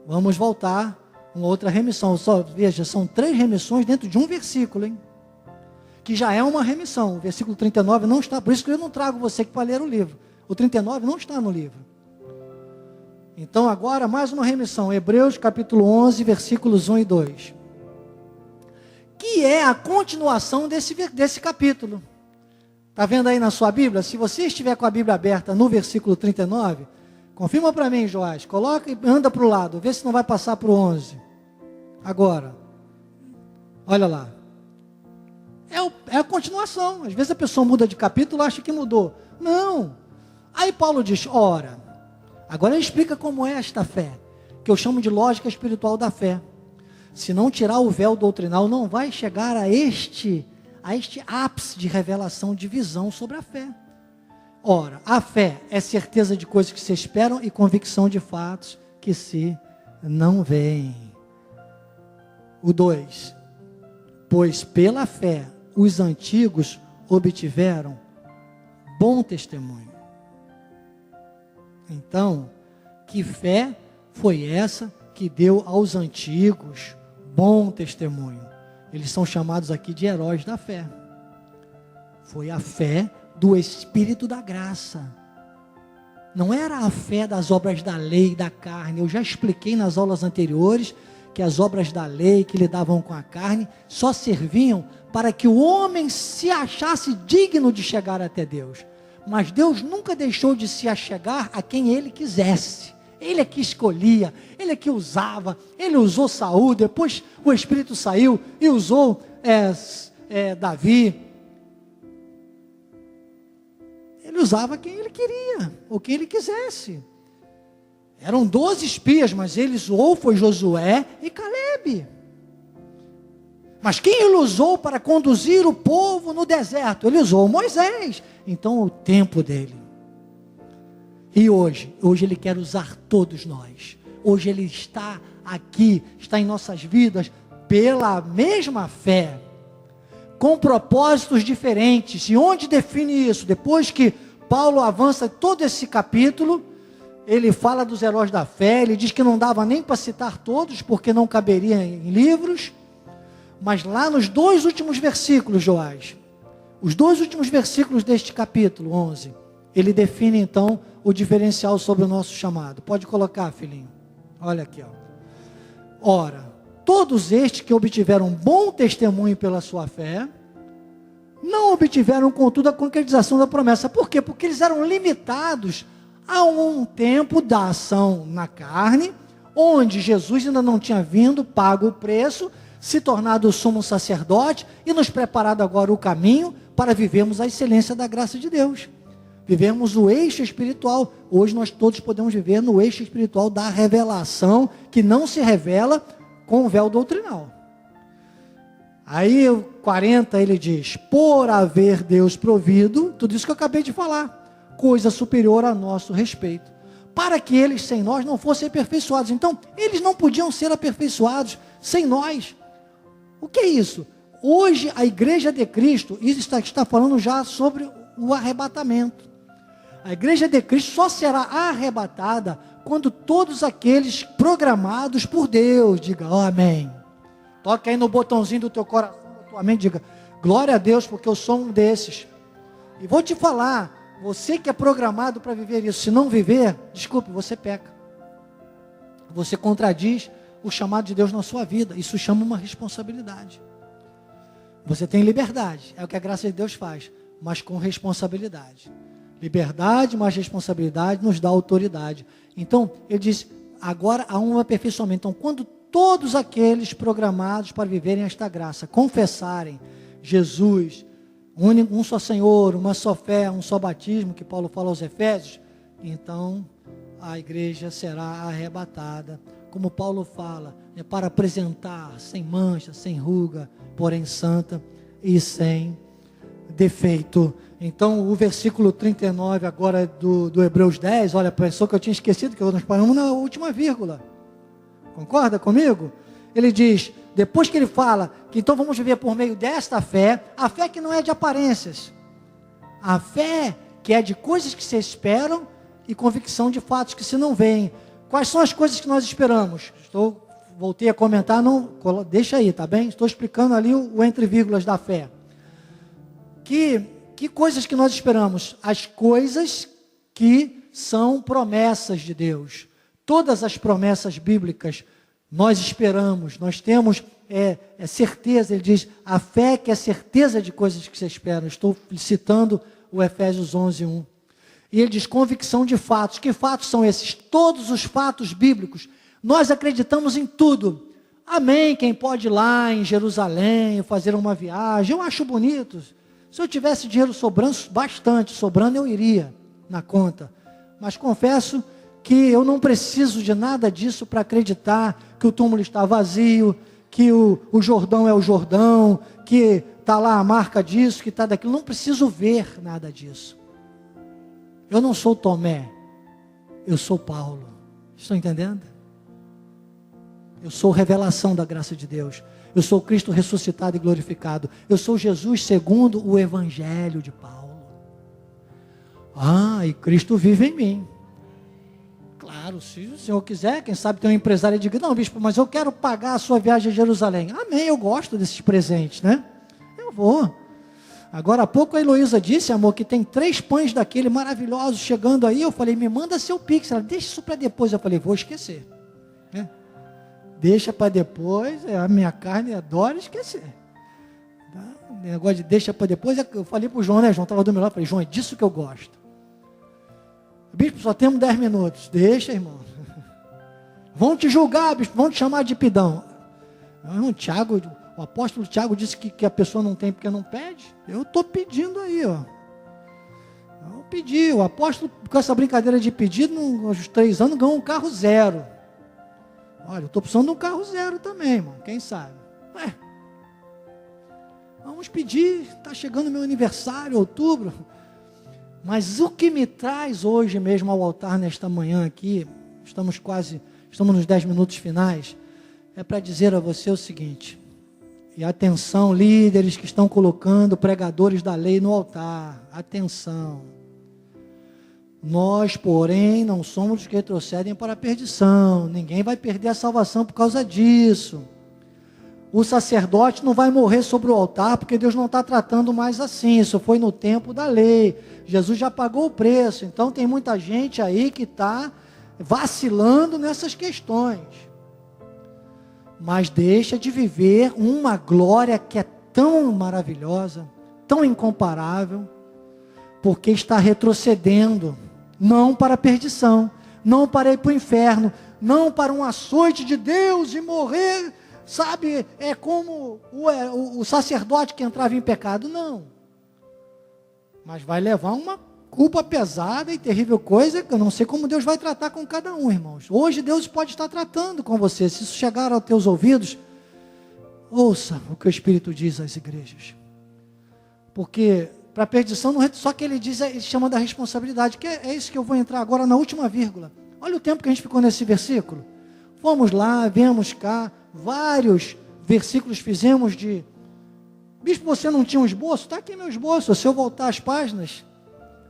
Vamos voltar uma outra remissão. Só, veja, são 3 remissões dentro de um versículo, hein? Que já é uma remissão. O versículo 39 não está, por isso que eu não trago você para ler o livro. O 39 não está no livro. Então, agora, mais uma remissão. Hebreus, capítulo 11, versículos 1 e 2. Que é a continuação desse capítulo. Está vendo aí na sua Bíblia? Se você estiver com a Bíblia aberta no versículo 39, confirma para mim, Joás. Coloca e anda para o lado. Vê se não vai passar para o 11. Agora. Olha lá. É a continuação. Às vezes a pessoa muda de capítulo e acha que mudou. Não. Aí Paulo diz, ora. Agora ele explica como é esta fé. Que eu chamo de lógica espiritual da fé. Se não tirar o véu doutrinal, não vai chegar a este ápice de revelação, de visão sobre a fé. Ora, a fé é certeza de coisas que se esperam e convicção de fatos que se não veem. O 2. Pois pela fé os antigos obtiveram bom testemunho. Então, que fé foi essa que deu aos antigos bom testemunho? Eles são chamados aqui de heróis da fé. Foi a fé do Espírito da graça. Não era a fé das obras da lei, da carne. Eu já expliquei nas aulas anteriores que as obras da lei que lidavam com a carne só serviam para que o homem se achasse digno de chegar até Deus. Mas Deus nunca deixou de se achegar a quem Ele quisesse. Ele é que escolhia, Ele é que usava. Ele usou Saul, depois o Espírito saiu e usou Davi. Ele usava quem Ele queria, ou quem Ele quisesse. Eram 12 espias, mas Ele usou foi Josué e Calebe. Mas quem Ele usou para conduzir o povo no deserto? Ele usou Moisés. Então o tempo dele. E hoje Ele quer usar todos nós. Hoje Ele está aqui, está em nossas vidas, pela mesma fé, com propósitos diferentes. E onde define isso? Depois que Paulo avança todo esse capítulo, ele fala dos heróis da fé, ele diz que não dava nem para citar todos, porque não caberia em livros, mas lá nos 2 últimos versículos, Joás, os 2 últimos versículos deste capítulo 11, ele define então o diferencial sobre o nosso chamado. Pode colocar, filhinho. Olha aqui, ó. Ora, todos estes que obtiveram bom testemunho pela sua fé, não obtiveram, contudo, a concretização da promessa. Por quê? Porque eles eram limitados a um tempo da ação na carne, onde Jesus ainda não tinha vindo, pago o preço, se tornado o sumo sacerdote e nos preparado agora o caminho para vivermos a excelência da graça de Deus. Vivemos o eixo espiritual. Hoje nós todos podemos viver no eixo espiritual da revelação, que não se revela com o véu doutrinal. Aí o 40 ele diz, por haver Deus provido, tudo isso que eu acabei de falar, coisa superior a nosso respeito, para que eles sem nós não fossem aperfeiçoados. Então, eles não podiam ser aperfeiçoados sem nós. O que é isso? Hoje a igreja de Cristo, isso está falando já sobre o arrebatamento. A igreja de Cristo só será arrebatada quando todos aqueles programados por Deus, diga, oh, amém. Toca aí no botãozinho do teu coração, da tua mente, diga, glória a Deus, porque eu sou um desses. E vou te falar, você que é programado para viver isso, se não viver, desculpe, você peca. Você contradiz o chamado de Deus na sua vida. Isso chama uma responsabilidade. Você tem liberdade, é o que a graça de Deus faz, mas com responsabilidade. Liberdade mais responsabilidade nos dá autoridade. Então, ele diz, agora há um aperfeiçoamento. Então, quando todos aqueles programados para viverem esta graça, confessarem Jesus, um só Senhor, uma só fé, um só batismo, que Paulo fala aos Efésios, então a igreja será arrebatada como Paulo fala, para apresentar sem mancha, sem ruga, porém santa e sem defeito. Então o versículo 39 agora do Hebreus 10, olha, pensou que eu tinha esquecido que nós paramos na última vírgula. Concorda comigo? Ele diz, depois que ele fala que então vamos viver por meio desta fé, a fé que não é de aparências, a fé que é de coisas que se esperam e convicção de fatos que se não veem. Quais são as coisas que nós esperamos? Voltei a comentar, não, deixa aí, tá bem? Estou explicando ali o entre vírgulas da fé. Que coisas que nós esperamos? As coisas que são promessas de Deus. Todas as promessas bíblicas nós esperamos, nós temos certeza. Ele diz, a fé que é certeza de coisas que se esperam. Estou citando o Efésios 11:1. E ele diz, convicção de fatos. Que fatos são esses? Todos os fatos bíblicos. Nós acreditamos em tudo. Amém, quem pode ir lá em Jerusalém, fazer uma viagem, eu acho bonito. Se eu tivesse dinheiro sobrando, bastante sobrando, eu iria na conta. Mas confesso que eu não preciso de nada disso para acreditar que o túmulo está vazio, que o Jordão é o Jordão, que está lá a marca disso, que está daquilo. Não preciso ver nada disso. Eu não sou Tomé, eu sou Paulo. Estão entendendo? Eu sou revelação da graça de Deus. Eu sou Cristo ressuscitado e glorificado. Eu sou Jesus segundo o Evangelho de Paulo. E Cristo vive em mim. Claro, se o Senhor quiser, quem sabe tem um empresário e diga, não, bispo, mas eu quero pagar a sua viagem a Jerusalém. Amém, eu gosto desses presentes, né? Eu vou. Agora há pouco a Heloísa disse, amor, que tem 3 pães daquele maravilhosos chegando aí. Eu falei, me manda seu Pix. Ela, deixa isso para depois. Eu falei, vou esquecer. Deixa para depois, a minha carne adora esquecer. Tá? O negócio de deixa para depois, eu falei para o João, né? João estava do meu lado, eu falei, João, é disso que eu gosto. Bispo, só temos 10 minutos. Deixa, irmão. Vão te julgar, bispo, vão te chamar de pidão. O apóstolo Tiago disse que a pessoa não tem porque não pede. Eu estou pedindo aí, ó. Eu pedi, o apóstolo, com essa brincadeira de pedido, nos 3 anos, ganhou um carro 0. Olha, eu estou precisando de um carro 0 também, irmão. Quem sabe? Vamos pedir. Está chegando meu aniversário, outubro. Mas o que me traz hoje mesmo ao altar, nesta manhã aqui, estamos nos 10 minutos finais, é para dizer a você o seguinte. E atenção, líderes que estão colocando pregadores da lei no altar. Atenção. Nós, porém, não somos os que retrocedem para a perdição. Ninguém vai perder a salvação por causa disso. O sacerdote não vai morrer sobre o altar, porque Deus não está tratando mais assim. Isso foi no tempo da lei. Jesus já pagou o preço. Então tem muita gente aí que está vacilando nessas questões. Mas deixa de viver uma glória que é tão maravilhosa, tão incomparável, porque está retrocedendo. Não para a perdição, não para ir para o inferno, não para um açoite de Deus e morrer, sabe, é como o sacerdote que entrava em pecado, não. Mas vai levar uma culpa pesada e terrível coisa, que eu não sei como Deus vai tratar com cada um, irmãos. Hoje Deus pode estar tratando com você, se isso chegar aos teus ouvidos, ouça o que o Espírito diz às igrejas. Porque para a perdição, só que ele diz, ele chama da responsabilidade, que é isso que eu vou entrar agora na última vírgula. Olha o tempo que a gente ficou nesse versículo. Fomos lá, viemos cá, vários versículos fizemos de... Bispo, você não tinha um esboço? Está aqui meu esboço, se eu voltar às páginas,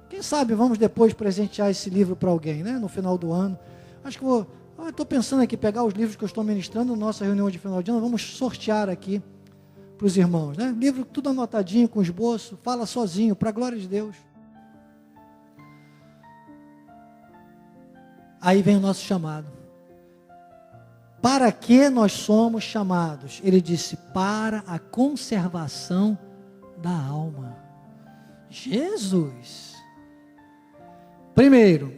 quem sabe vamos depois presentear esse livro para alguém, né? No final do ano. Acho que estou pensando aqui, pegar os livros que eu estou ministrando na nossa reunião de final de ano, vamos sortear aqui para os irmãos, né? Livro tudo anotadinho, com esboço, fala sozinho, para a glória de Deus. Aí vem o nosso chamado. Para que nós somos chamados? Ele disse, para a conservação da alma. Jesus! Primeiro,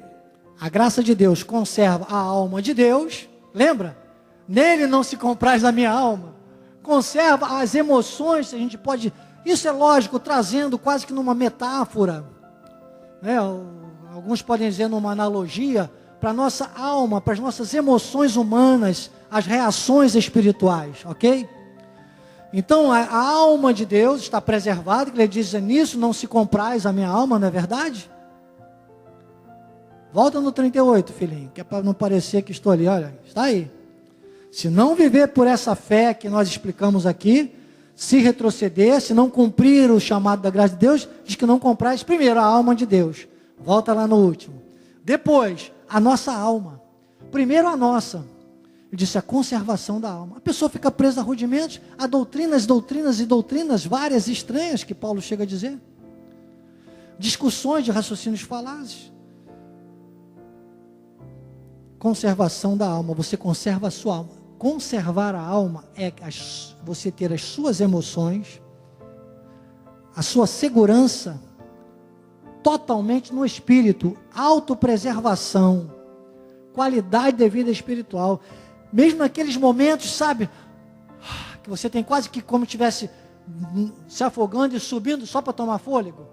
a graça de Deus conserva a alma de Deus. Lembra? Nele não se compraz a minha alma. Conserva as emoções, a gente pode, isso é lógico, trazendo quase que numa metáfora, né? Alguns podem dizer numa analogia, para a nossa alma, para as nossas emoções humanas, as reações espirituais, ok? Então a alma de Deus está preservada, que ele diz: nisso não se compraz a minha alma, não é verdade? Volta no 38, filhinho, que é para não parecer que estou ali, olha, está aí. Se não viver por essa fé que nós explicamos aqui, se retroceder, se não cumprir o chamado da graça de Deus, diz que não comprais primeiro a alma de Deus. Volta lá no último. Depois, a nossa alma. Primeiro a nossa. Ele disse a conservação da alma. A pessoa fica presa a rudimentos, a doutrinas várias e estranhas, que Paulo chega a dizer. Discussões de raciocínios falazes. Conservação da alma. Você conserva a sua alma. Conservar a alma é você ter as suas emoções, a sua segurança totalmente no espírito, autopreservação, qualidade de vida espiritual. Mesmo naqueles momentos, sabe, que você tem quase que como estivesse se afogando e subindo só para tomar fôlego.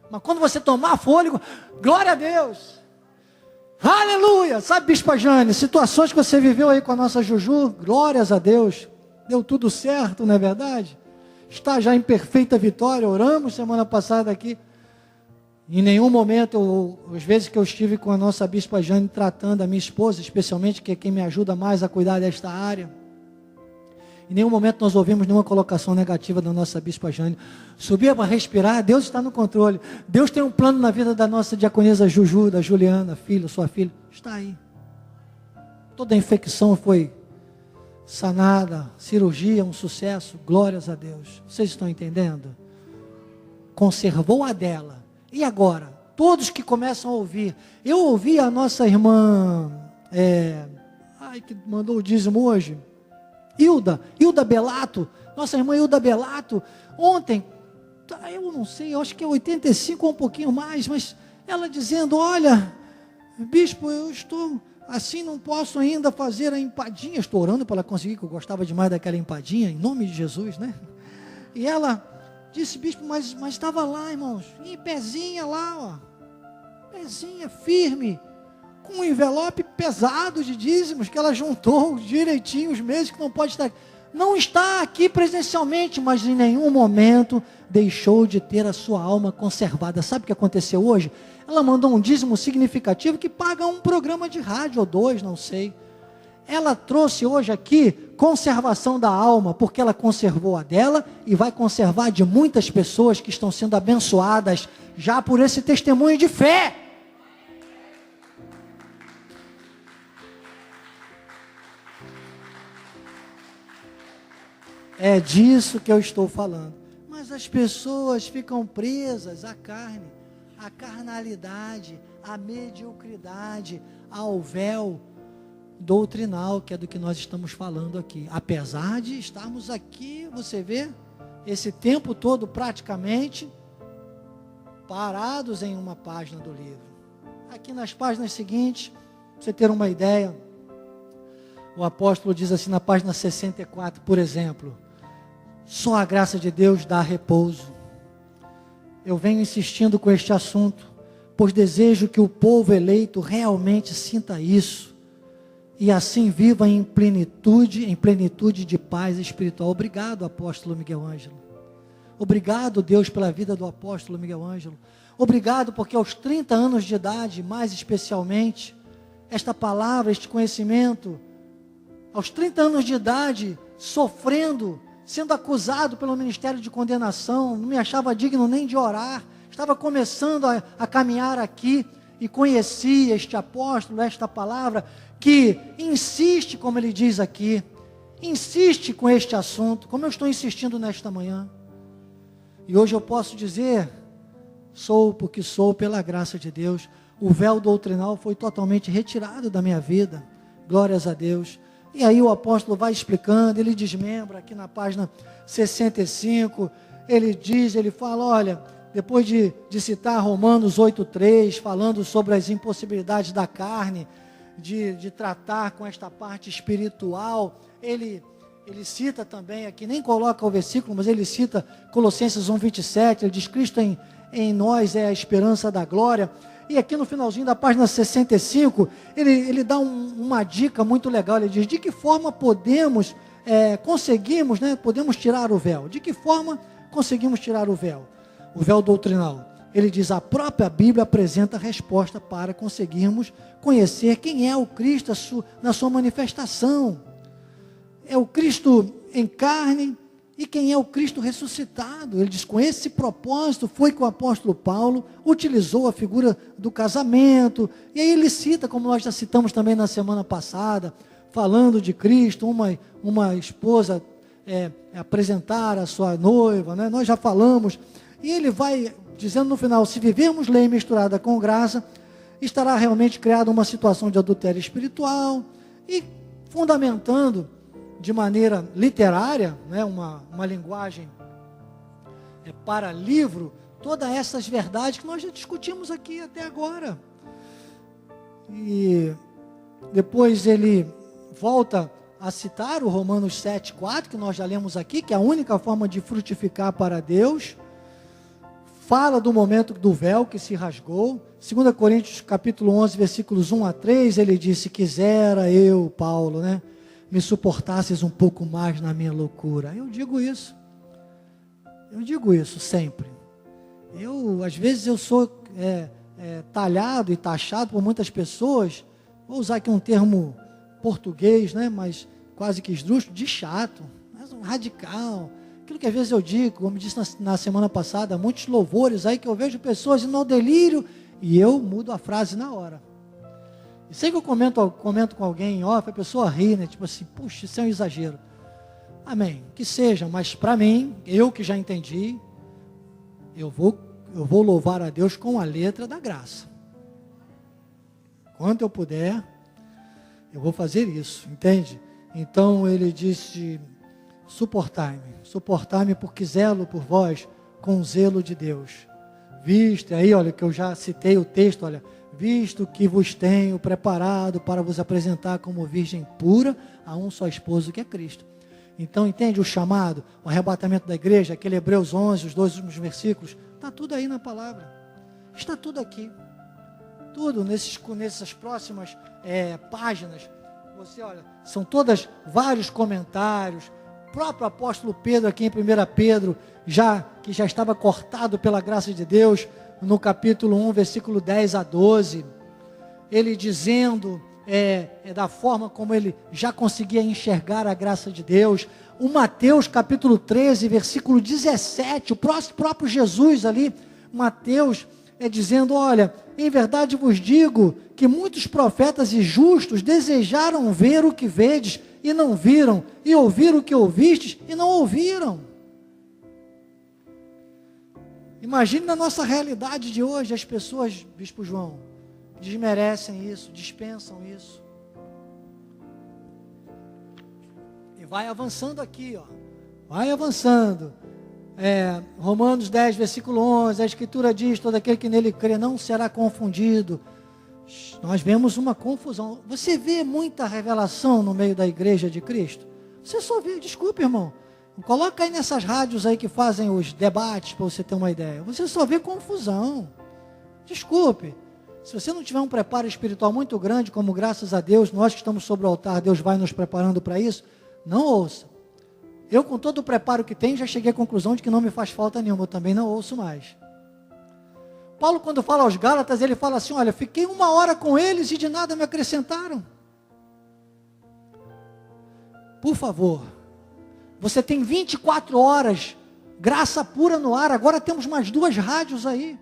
Mas quando você tomar fôlego, glória a Deus! Aleluia! Sabe, Bispa Jane, situações que você viveu aí com a nossa Juju, glórias a Deus, deu tudo certo, não é verdade? Está já em perfeita vitória, oramos semana passada aqui. Em nenhum momento, às vezes que eu estive com a nossa Bispa Jane tratando a minha esposa, especialmente, que é quem me ajuda mais a cuidar desta área, em nenhum momento nós ouvimos nenhuma colocação negativa da nossa Bispa Jane. Subia para respirar, Deus está no controle. Deus tem um plano na vida da nossa diaconisa Juju, da Juliana, filha, sua filha. Está aí. Toda a infecção foi sanada, cirurgia, um sucesso, glórias a Deus. Vocês estão entendendo? Conservou a dela. E agora? Todos que começam a ouvir. Eu ouvi a nossa irmã, que mandou o dízimo hoje, Hilda Belato, nossa irmã Hilda Belato, ontem, eu não sei, eu acho que é 85 ou um pouquinho mais, mas ela dizendo: olha, bispo, eu estou assim, não posso ainda fazer a empadinha, estou orando para ela conseguir, que eu gostava demais daquela empadinha, em nome de Jesus, né? E ela disse: bispo, mas estava lá, irmãos, e pezinha lá, ó, pezinha firme, com um envelope pesado de dízimos, que ela juntou direitinho os meses que não pode estar, não está aqui presencialmente, mas em nenhum momento deixou de ter a sua alma conservada. Sabe o que aconteceu hoje? Ela mandou um dízimo significativo que paga um programa de rádio ou dois, não sei. Ela trouxe hoje aqui conservação da alma, porque ela conservou a dela e vai conservar de muitas pessoas que estão sendo abençoadas já por esse testemunho de fé. É disso que eu estou falando. Mas as pessoas ficam presas à carne, à carnalidade, à mediocridade, ao véu doutrinal, que é do que nós estamos falando aqui. Apesar de estarmos aqui, você vê, esse tempo todo praticamente parados em uma página do livro. Aqui nas páginas seguintes, para você ter uma ideia, o apóstolo diz assim na página 64, por exemplo: só a graça de Deus dá repouso. Eu venho insistindo com este assunto, pois desejo que o povo eleito realmente sinta isso, e assim viva em plenitude de paz espiritual. Obrigado, apóstolo Miguel Ângelo. Obrigado, Deus, pela vida do apóstolo Miguel Ângelo. Obrigado, porque aos 30 anos de idade, mais especialmente, esta palavra, este conhecimento, aos 30 anos de idade, sofrendo, sendo acusado pelo ministério de condenação, não me achava digno nem de orar, estava começando a caminhar aqui, e conheci este apóstolo, esta palavra, que insiste, como ele diz aqui, insiste com este assunto, como eu estou insistindo nesta manhã, e hoje eu posso dizer: sou porque sou pela graça de Deus. O véu doutrinal foi totalmente retirado da minha vida, glórias a Deus. E aí o apóstolo vai explicando, ele desmembra aqui na página 65, ele fala, olha, depois de citar Romanos 8,3, falando sobre as impossibilidades da carne, de tratar com esta parte espiritual, ele cita também aqui, nem coloca o versículo, mas ele cita Colossenses 1,27, ele diz: Cristo em nós é a esperança da glória. E aqui no finalzinho da página 65, ele dá uma dica muito legal. Ele diz, de que forma conseguimos, né, podemos tirar o véu? De que forma conseguimos tirar o véu? O véu doutrinal. Ele diz, a própria Bíblia apresenta a resposta para conseguirmos conhecer quem é o Cristo na sua manifestação. É o Cristo em carne e quem é o Cristo ressuscitado. Ele diz, com esse propósito foi que o apóstolo Paulo utilizou a figura do casamento. E aí ele cita, como nós já citamos também na semana passada, falando de Cristo, uma esposa apresentar a sua noiva, né? Nós já falamos. E ele vai dizendo no final, se vivermos lei misturada com graça, estará realmente criada uma situação de adultério espiritual, e fundamentando de maneira literária, né, uma linguagem para livro, todas essas verdades que nós já discutimos aqui até agora. E depois ele volta a citar o Romanos 7,4, que nós já lemos aqui, que é a única forma de frutificar para Deus. Fala do momento do véu que se rasgou. 2 Coríntios capítulo 11, versículos 1 a 3, ele disse, quisera eu, Paulo, né, me suportasses um pouco mais na minha loucura. Eu digo isso sempre. Às vezes eu sou talhado e taxado por muitas pessoas, vou usar aqui um termo português, né, mas quase que esdrúxulo, de chato, mas um radical. Aquilo que às vezes eu digo, como disse na semana passada, muitos louvores aí que eu vejo pessoas indo ao delírio e eu mudo a frase na hora. E sei que eu comento com alguém em off, a pessoa ri, né? Tipo assim, puxa, isso é um exagero. Amém, que seja, mas para mim, eu que já entendi, eu vou louvar a Deus com a letra da graça. Quanto eu puder, eu vou fazer isso, entende? Então ele disse, suportai-me porque zelo por vós com o zelo de Deus. Visto, aí olha que eu já citei o texto, olha, visto que vos tenho preparado para vos apresentar como virgem pura a um só esposo que é Cristo. Então entende o chamado, o arrebatamento da igreja, aquele Hebreus 11, os 2 últimos versículos, está tudo aí na palavra, está tudo aqui, tudo nessas próximas páginas, você olha, são todas vários comentários, o próprio apóstolo Pedro aqui em 1 Pedro, que já estava cortado pela graça de Deus, no capítulo 1, versículo 10 a 12, ele dizendo da forma como ele já conseguia enxergar a graça de Deus. O Mateus capítulo 13, versículo 17, o próprio Jesus ali, Mateus, dizendo, olha, em verdade vos digo que muitos profetas e justos desejaram ver o que vedes e não viram, e ouvir o que ouvistes e não ouviram. Imagine na nossa realidade de hoje, as pessoas, Bispo João, desmerecem isso, dispensam isso. E vai avançando aqui, ó. Vai avançando. Romanos 10, versículo 11, a Escritura diz, todo aquele que nele crê não será confundido. Nós vemos uma confusão. Você vê muita revelação no meio da igreja de Cristo? Você só vê, desculpe irmão, coloca aí nessas rádios aí que fazem os debates, para você ter uma ideia. Você só vê confusão. Desculpe. Se você não tiver um preparo espiritual muito grande, como graças a Deus, nós que estamos sobre o altar, Deus vai nos preparando para isso, não ouça. Eu com todo o preparo que tenho, já cheguei à conclusão de que não me faz falta nenhuma, eu também não ouço mais. Paulo quando fala aos Gálatas, ele fala assim, olha, fiquei 1 hora com eles e de nada me acrescentaram. Por favor, você tem 24 horas, graça pura no ar, agora temos mais 2 rádios aí.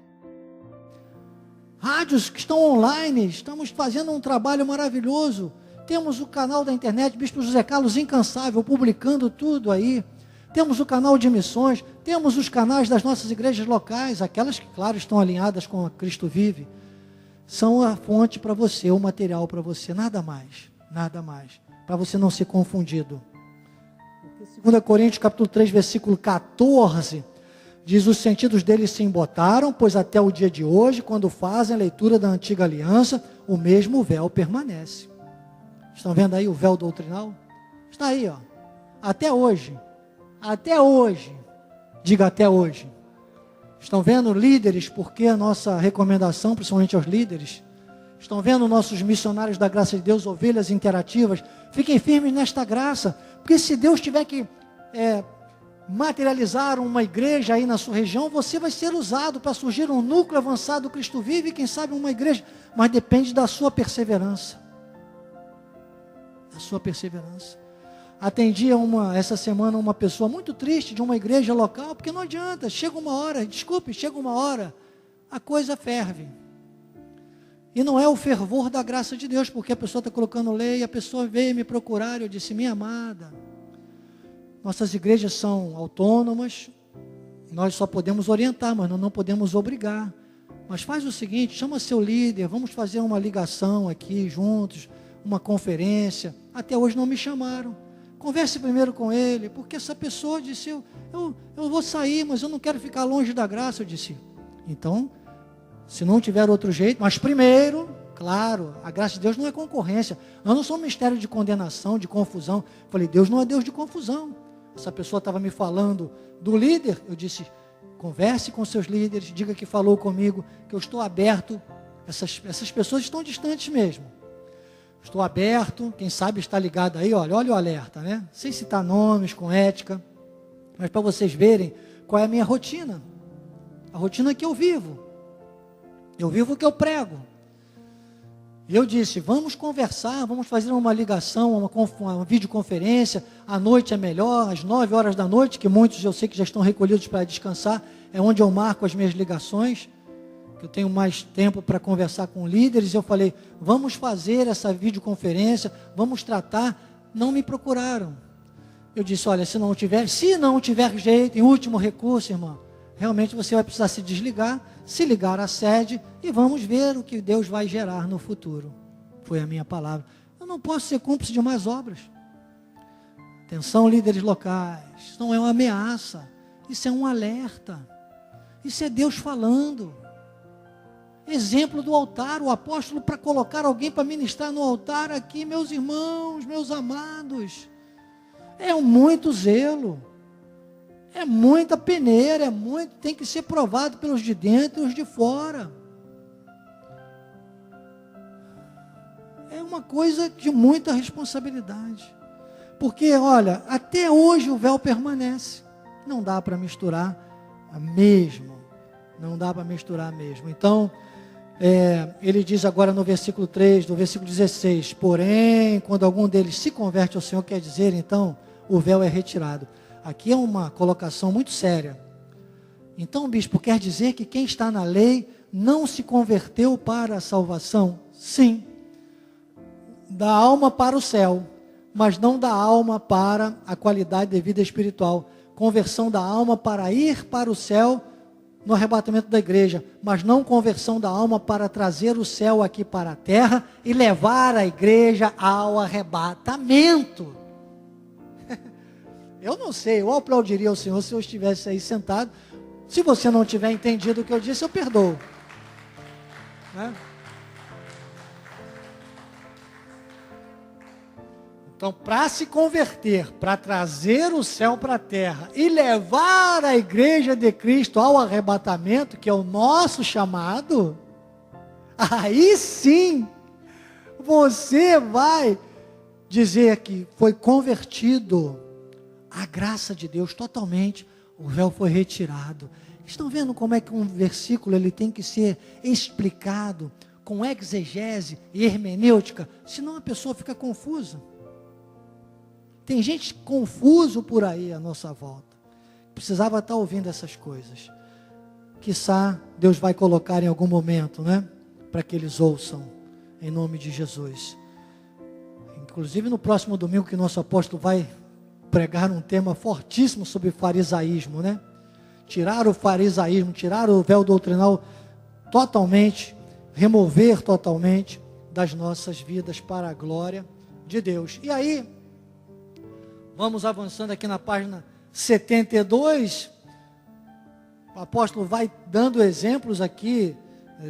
Rádios que estão online, estamos fazendo um trabalho maravilhoso. Temos o canal da internet, Bispo José Carlos Incansável, publicando tudo aí. Temos o canal de missões, temos os canais das nossas igrejas locais, aquelas que, claro, estão alinhadas com a Cristo Vive. São a fonte para você, o material para você, nada mais, para você não ser confundido. 2 Coríntios capítulo 3, versículo 14, diz, os sentidos deles se embotaram, pois até o dia de hoje, quando fazem a leitura da antiga aliança, o mesmo véu permanece. Estão vendo aí o véu doutrinal? Está aí, ó. Até hoje, diga até hoje, Estão vendo líderes, porque a nossa recomendação, principalmente aos líderes, estão vendo nossos missionários da graça de Deus, ovelhas interativas, fiquem firmes nesta graça, porque se Deus tiver que materializar uma igreja aí na sua região, você vai ser usado para surgir um núcleo avançado do Cristo Vive, e quem sabe uma igreja, mas depende da sua perseverança. Da sua perseverança. Atendi essa semana uma pessoa muito triste de uma igreja local, porque não adianta, chega uma hora, a coisa ferve. E não é o fervor da graça de Deus, porque a pessoa está colocando lei, a pessoa veio me procurar, eu disse, minha amada, nossas igrejas são autônomas, nós só podemos orientar, mas nós não podemos obrigar. Mas faz o seguinte, chama seu líder, vamos fazer uma ligação aqui juntos, uma conferência. Até hoje não me chamaram. Converse primeiro com ele, porque essa pessoa disse, eu vou sair, mas eu não quero ficar longe da graça. Eu disse, então, se não tiver outro jeito, mas primeiro, claro, a graça de Deus não é concorrência. Eu não sou um mistério de condenação, de confusão. Eu falei, Deus não é Deus de confusão. Essa pessoa estava me falando do líder, eu disse, converse com seus líderes, diga que falou comigo, que eu estou aberto. Essas pessoas estão distantes mesmo. Estou aberto, quem sabe está ligado aí, olha o alerta, né? Sem citar nomes, com ética, mas para vocês verem qual é a minha rotina. A rotina que eu vivo. Eu vivo o que eu prego. E eu disse, vamos conversar, vamos fazer uma ligação, uma videoconferência, à noite é melhor, às 9 horas da noite, que muitos eu sei que já estão recolhidos para descansar, é onde eu marco as minhas ligações, que eu tenho mais tempo para conversar com líderes. Eu falei, vamos fazer essa videoconferência, vamos tratar. Não me procuraram. Eu disse, olha, se não tiver jeito, em último recurso, irmão, realmente você vai precisar se desligar, se ligar à sede e vamos ver o que Deus vai gerar no futuro. Foi a minha palavra. Eu não posso ser cúmplice de mais obras. Atenção, líderes locais, isso não é uma ameaça, isso é um alerta. Isso é Deus falando. Exemplo do altar, o apóstolo para colocar alguém para ministrar no altar aqui, meus irmãos, meus amados, é muito zelo, é muita peneira, tem que ser provado pelos de dentro e os de fora. É uma coisa de muita responsabilidade, porque olha, até hoje o véu permanece, não dá para misturar mesmo, então, ele diz agora no versículo 3, no versículo 16, porém, quando algum deles se converte ao Senhor, quer dizer, então, o véu é retirado. Aqui é uma colocação muito séria. Então, bispo, quer dizer que quem está na lei não se converteu para a salvação? Sim. Da alma para o céu, mas não da alma para a qualidade de vida espiritual. Conversão da alma para ir para o céu, no arrebatamento da igreja, mas não conversão da alma para trazer o céu aqui para a terra e levar a igreja ao arrebatamento. Eu não sei, eu aplaudiria ao Senhor se eu estivesse aí sentado. Se você não tiver entendido o que eu disse, eu perdoo. Né? Então, para se converter, para trazer o céu para a terra e levar a igreja de Cristo ao arrebatamento, que é o nosso chamado, aí sim, você vai dizer que foi convertido à graça de Deus totalmente, o véu foi retirado. Estão vendo como é que um versículo ele tem que ser explicado com exegese e hermenêutica, senão a pessoa fica confusa. Tem gente confuso por aí à nossa volta. Precisava estar ouvindo essas coisas. Quiçá Deus vai colocar em algum momento, né? Para que eles ouçam, em nome de Jesus. Inclusive no próximo domingo que nosso apóstolo vai pregar um tema fortíssimo sobre farisaísmo, né? Tirar o farisaísmo, tirar o véu doutrinal totalmente, remover totalmente das nossas vidas para a glória de Deus. E aí, vamos avançando aqui na página 72, o apóstolo vai dando exemplos aqui,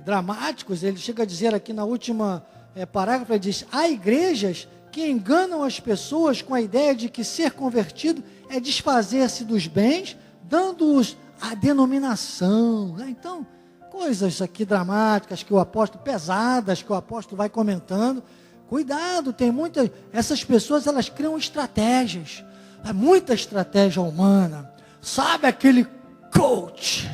dramáticos. Ele chega a dizer aqui na última parágrafo, ele diz, há igrejas que enganam as pessoas com a ideia de que ser convertido é desfazer-se dos bens, dando-os a denominação, né? Então, coisas aqui dramáticas que o apóstolo, pesadas que o apóstolo vai comentando. Cuidado, tem muitas, essas pessoas elas criam estratégias, muita estratégia humana. Sabe aquele coach,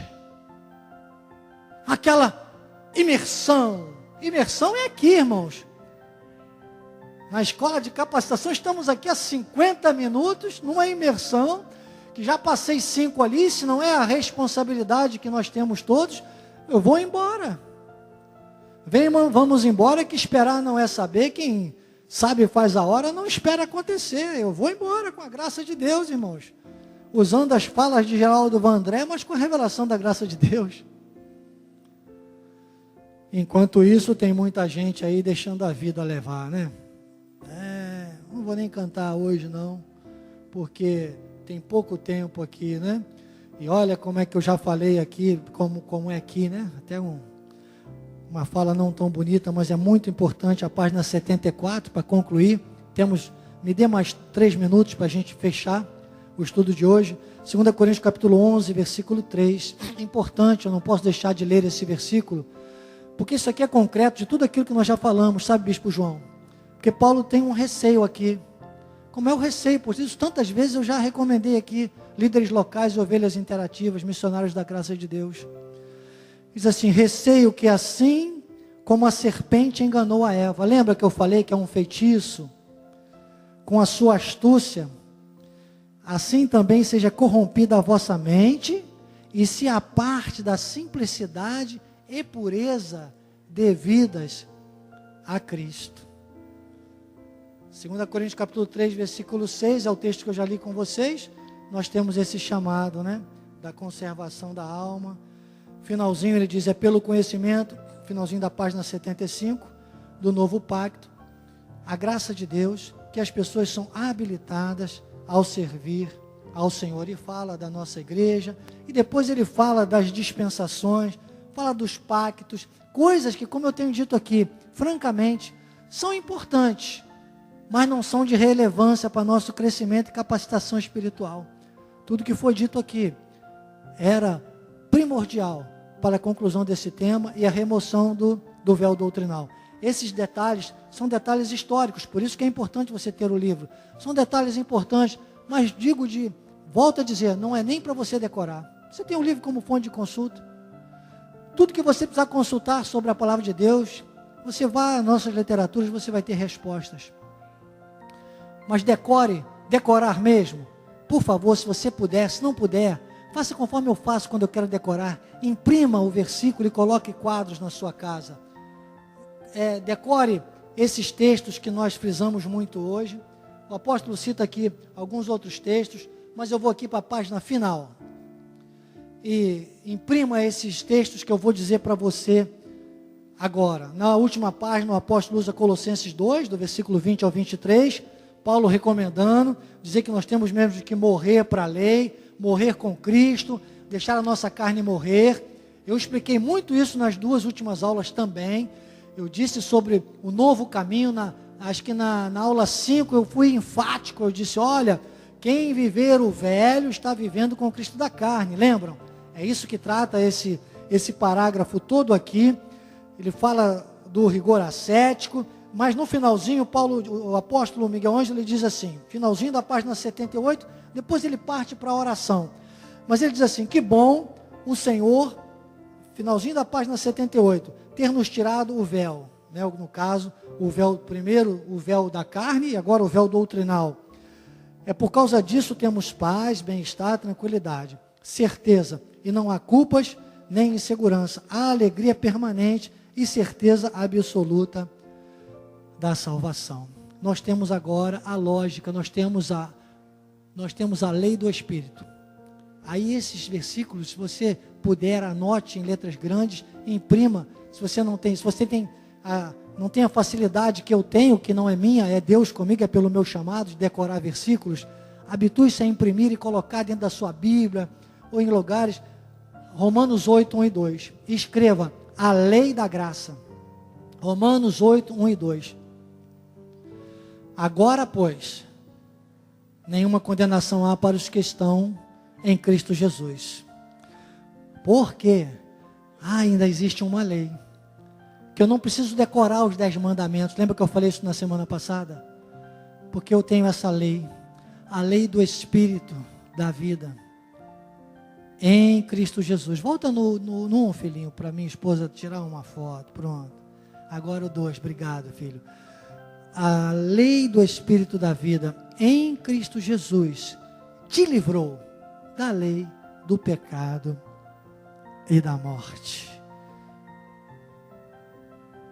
aquela imersão. Imersão é aqui, irmãos. Na escola de capacitação, estamos aqui há 50 minutos, numa imersão, que já passei 5 ali, se não é a responsabilidade que nós temos todos, eu vou embora. Vamos embora, que esperar não é saber, quem sabe faz a hora, não espera acontecer. Eu vou embora com a graça de Deus, irmãos. Usando as falas de Geraldo Vandré, mas com a revelação da graça de Deus. Enquanto isso, tem muita gente aí deixando a vida levar, né? Não vou nem cantar hoje não, porque tem pouco tempo aqui, né? E olha como é que eu já falei aqui, como é aqui, né? Até uma fala não tão bonita, mas é muito importante, a página 74, para concluir. Me dê mais 3 minutos para a gente fechar o estudo de hoje. 2 Coríntios capítulo 11, versículo 3. É importante, eu não posso deixar de ler esse versículo, porque isso aqui é concreto de tudo aquilo que nós já falamos, sabe, Bispo João? Porque Paulo tem um receio aqui. Como é o receio? Por isso, tantas vezes eu já recomendei aqui, líderes locais, ovelhas interativas, missionários da graça de Deus. Diz assim, receio que assim como a serpente enganou a Eva. Lembra que eu falei que é um feitiço? Com a sua astúcia, assim também seja corrompida a vossa mente e se aparte da simplicidade e pureza devidas a Cristo. 2 Coríntios capítulo 3, versículo 6, é o texto que eu já li com vocês. Nós temos esse chamado, né? Da conservação da alma. Finalzinho ele diz, é pelo conhecimento, finalzinho da página 75, do novo pacto, a graça de Deus, que as pessoas são habilitadas ao servir ao Senhor. E fala da nossa igreja, e depois ele fala das dispensações, fala dos pactos, coisas que, como eu tenho dito aqui, francamente, são importantes, mas não são de relevância para nosso crescimento e capacitação espiritual. Tudo que foi dito aqui era primordial para a conclusão desse tema e a remoção do véu doutrinal. Esses detalhes são detalhes históricos, por isso que é importante você ter o livro. São detalhes importantes, mas volto a dizer, não é nem para você decorar. Você tem o livro como fonte de consulta. Tudo que você precisar consultar sobre a palavra de Deus, você vai às nossas literaturas, você vai ter respostas. Mas decorar mesmo, por favor, se você puder, se não puder, faça conforme eu faço quando eu quero decorar, imprima o versículo e coloque quadros na sua casa, decore esses textos que nós frisamos muito hoje. O apóstolo cita aqui alguns outros textos, mas eu vou aqui para a página final, e imprima esses textos que eu vou dizer para você agora. Na última página o apóstolo usa Colossenses 2, do versículo 20 ao 23, Paulo recomendando, dizer que nós temos mesmo que morrer para a lei, morrer com Cristo, deixar a nossa carne morrer. Eu expliquei muito isso nas 2 últimas aulas também. Eu disse sobre o novo caminho, acho que na aula 5 eu fui enfático, eu disse, olha, quem viver o velho está vivendo com o Cristo da carne, lembram? É isso que trata esse parágrafo todo aqui. Ele fala do rigor ascético, mas no finalzinho, o apóstolo Miguel Ângelo, ele diz assim, finalzinho da página 78, depois ele parte para a oração. Mas ele diz assim, que bom o Senhor, finalzinho da página 78, ter nos tirado o véu, né? No caso, o véu, primeiro o véu da carne e agora o véu doutrinal. É por causa disso temos paz, bem-estar, tranquilidade, certeza, e não há culpas nem insegurança, há alegria permanente e certeza absoluta da salvação. Nós temos agora a lógica, nós temos a lei do Espírito. Aí esses versículos, se você puder, anote em letras grandes, imprima. Se você não tem a facilidade que eu tenho, que não é minha, é Deus comigo, é pelo meu chamado de decorar versículos, habitue-se a imprimir e colocar dentro da sua Bíblia, ou em lugares, Romanos 8, 1 e 2. Escreva, a lei da graça. Romanos 8, 1 e 2. Agora, pois, nenhuma condenação há para os que estão em Cristo Jesus. Porque ainda existe uma lei, que eu não preciso decorar os 10 mandamentos. Lembra que eu falei isso na semana passada? Porque eu tenho essa lei, a lei do Espírito da vida, em Cristo Jesus. Volta no 1, filhinho, para minha esposa tirar uma foto. Pronto. Agora o 2, obrigado, filho. A lei do Espírito da vida, em Cristo Jesus, te livrou da lei do pecado e da morte.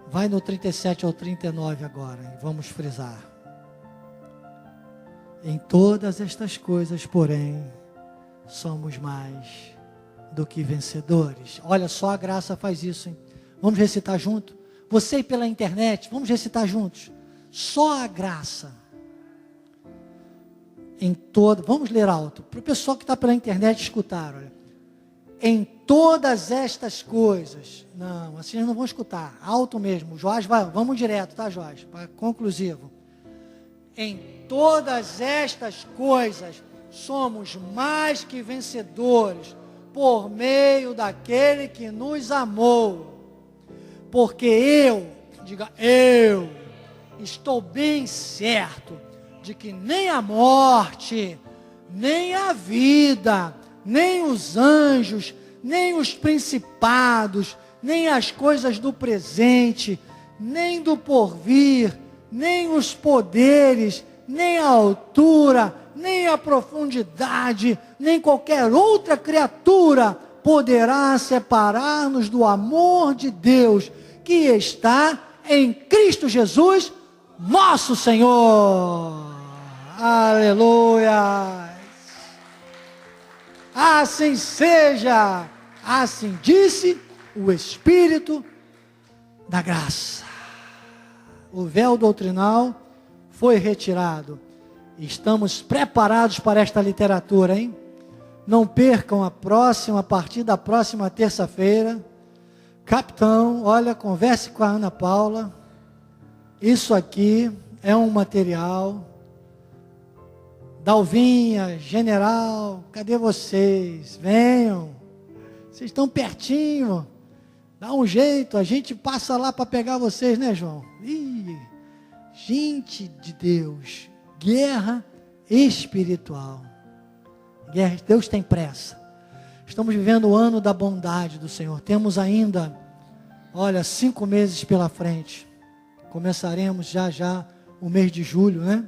Vai no 37 ao 39 agora, hein? Vamos frisar. Em todas estas coisas, porém, somos mais do que vencedores. Olha só, a graça faz isso, hein? Vamos recitar junto? Você e pela internet, vamos recitar juntos. Só a graça. Vamos ler alto, para o pessoal que está pela internet escutar, olha. Em todas estas coisas, não, assim eles não vão escutar, alto mesmo, Joás, vamos direto, tá, Joás, para conclusivo. Em todas estas coisas, somos mais que vencedores, por meio daquele que nos amou, porque eu estou bem certo, de que nem a morte, nem a vida, nem os anjos, nem os principados, nem as coisas do presente, nem do porvir, nem os poderes, nem a altura, nem a profundidade, nem qualquer outra criatura poderá separar-nos do amor de Deus que está em Cristo Jesus, nosso Senhor. Aleluia! Assim seja, assim disse o Espírito da graça. O véu doutrinal foi retirado. Estamos preparados para esta literatura, hein? Não percam a partir da próxima terça-feira. Capitão, olha, converse com a Ana Paula. Isso aqui é um material. Dalvinha, general, cadê vocês? Venham. Vocês estão pertinho. Dá um jeito, a gente passa lá para pegar vocês, né, João? Ih, gente de Deus, guerra espiritual. Deus tem pressa. Estamos vivendo o ano da bondade do Senhor. Temos ainda, 5 meses pela frente. Começaremos já o mês de julho, né?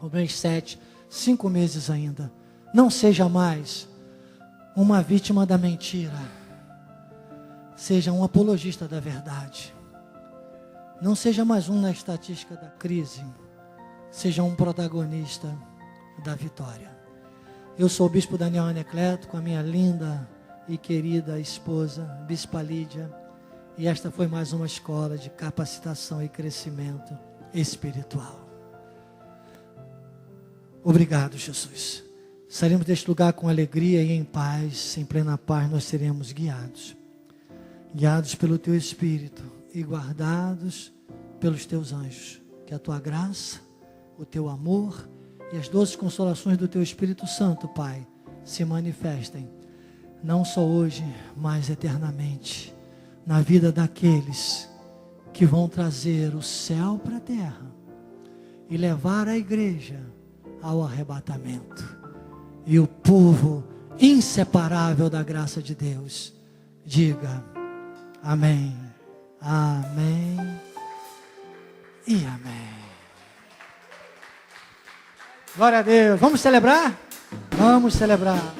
O mês 7. 5 meses ainda. Não seja mais uma vítima da mentira. Seja um apologista da verdade. Não seja mais um na estatística da crise. Seja um protagonista da vitória. Eu sou o Bispo Daniel Anacleto, com a minha linda e querida esposa, Bispa Lídia. E esta foi mais uma escola de capacitação e crescimento espiritual. Obrigado, Jesus. Sairemos deste lugar com alegria e em paz, em plena paz nós seremos guiados. Guiados pelo Teu Espírito e guardados pelos Teus anjos. Que a Tua graça, o Teu amor e as doces consolações do Teu Espírito Santo, Pai, se manifestem, não só hoje, mas eternamente, na vida daqueles que vão trazer o céu para a terra e levar a igreja ao arrebatamento. E o povo inseparável da graça de Deus, diga amém, amém e amém. Glória a Deus. Vamos celebrar? Vamos celebrar.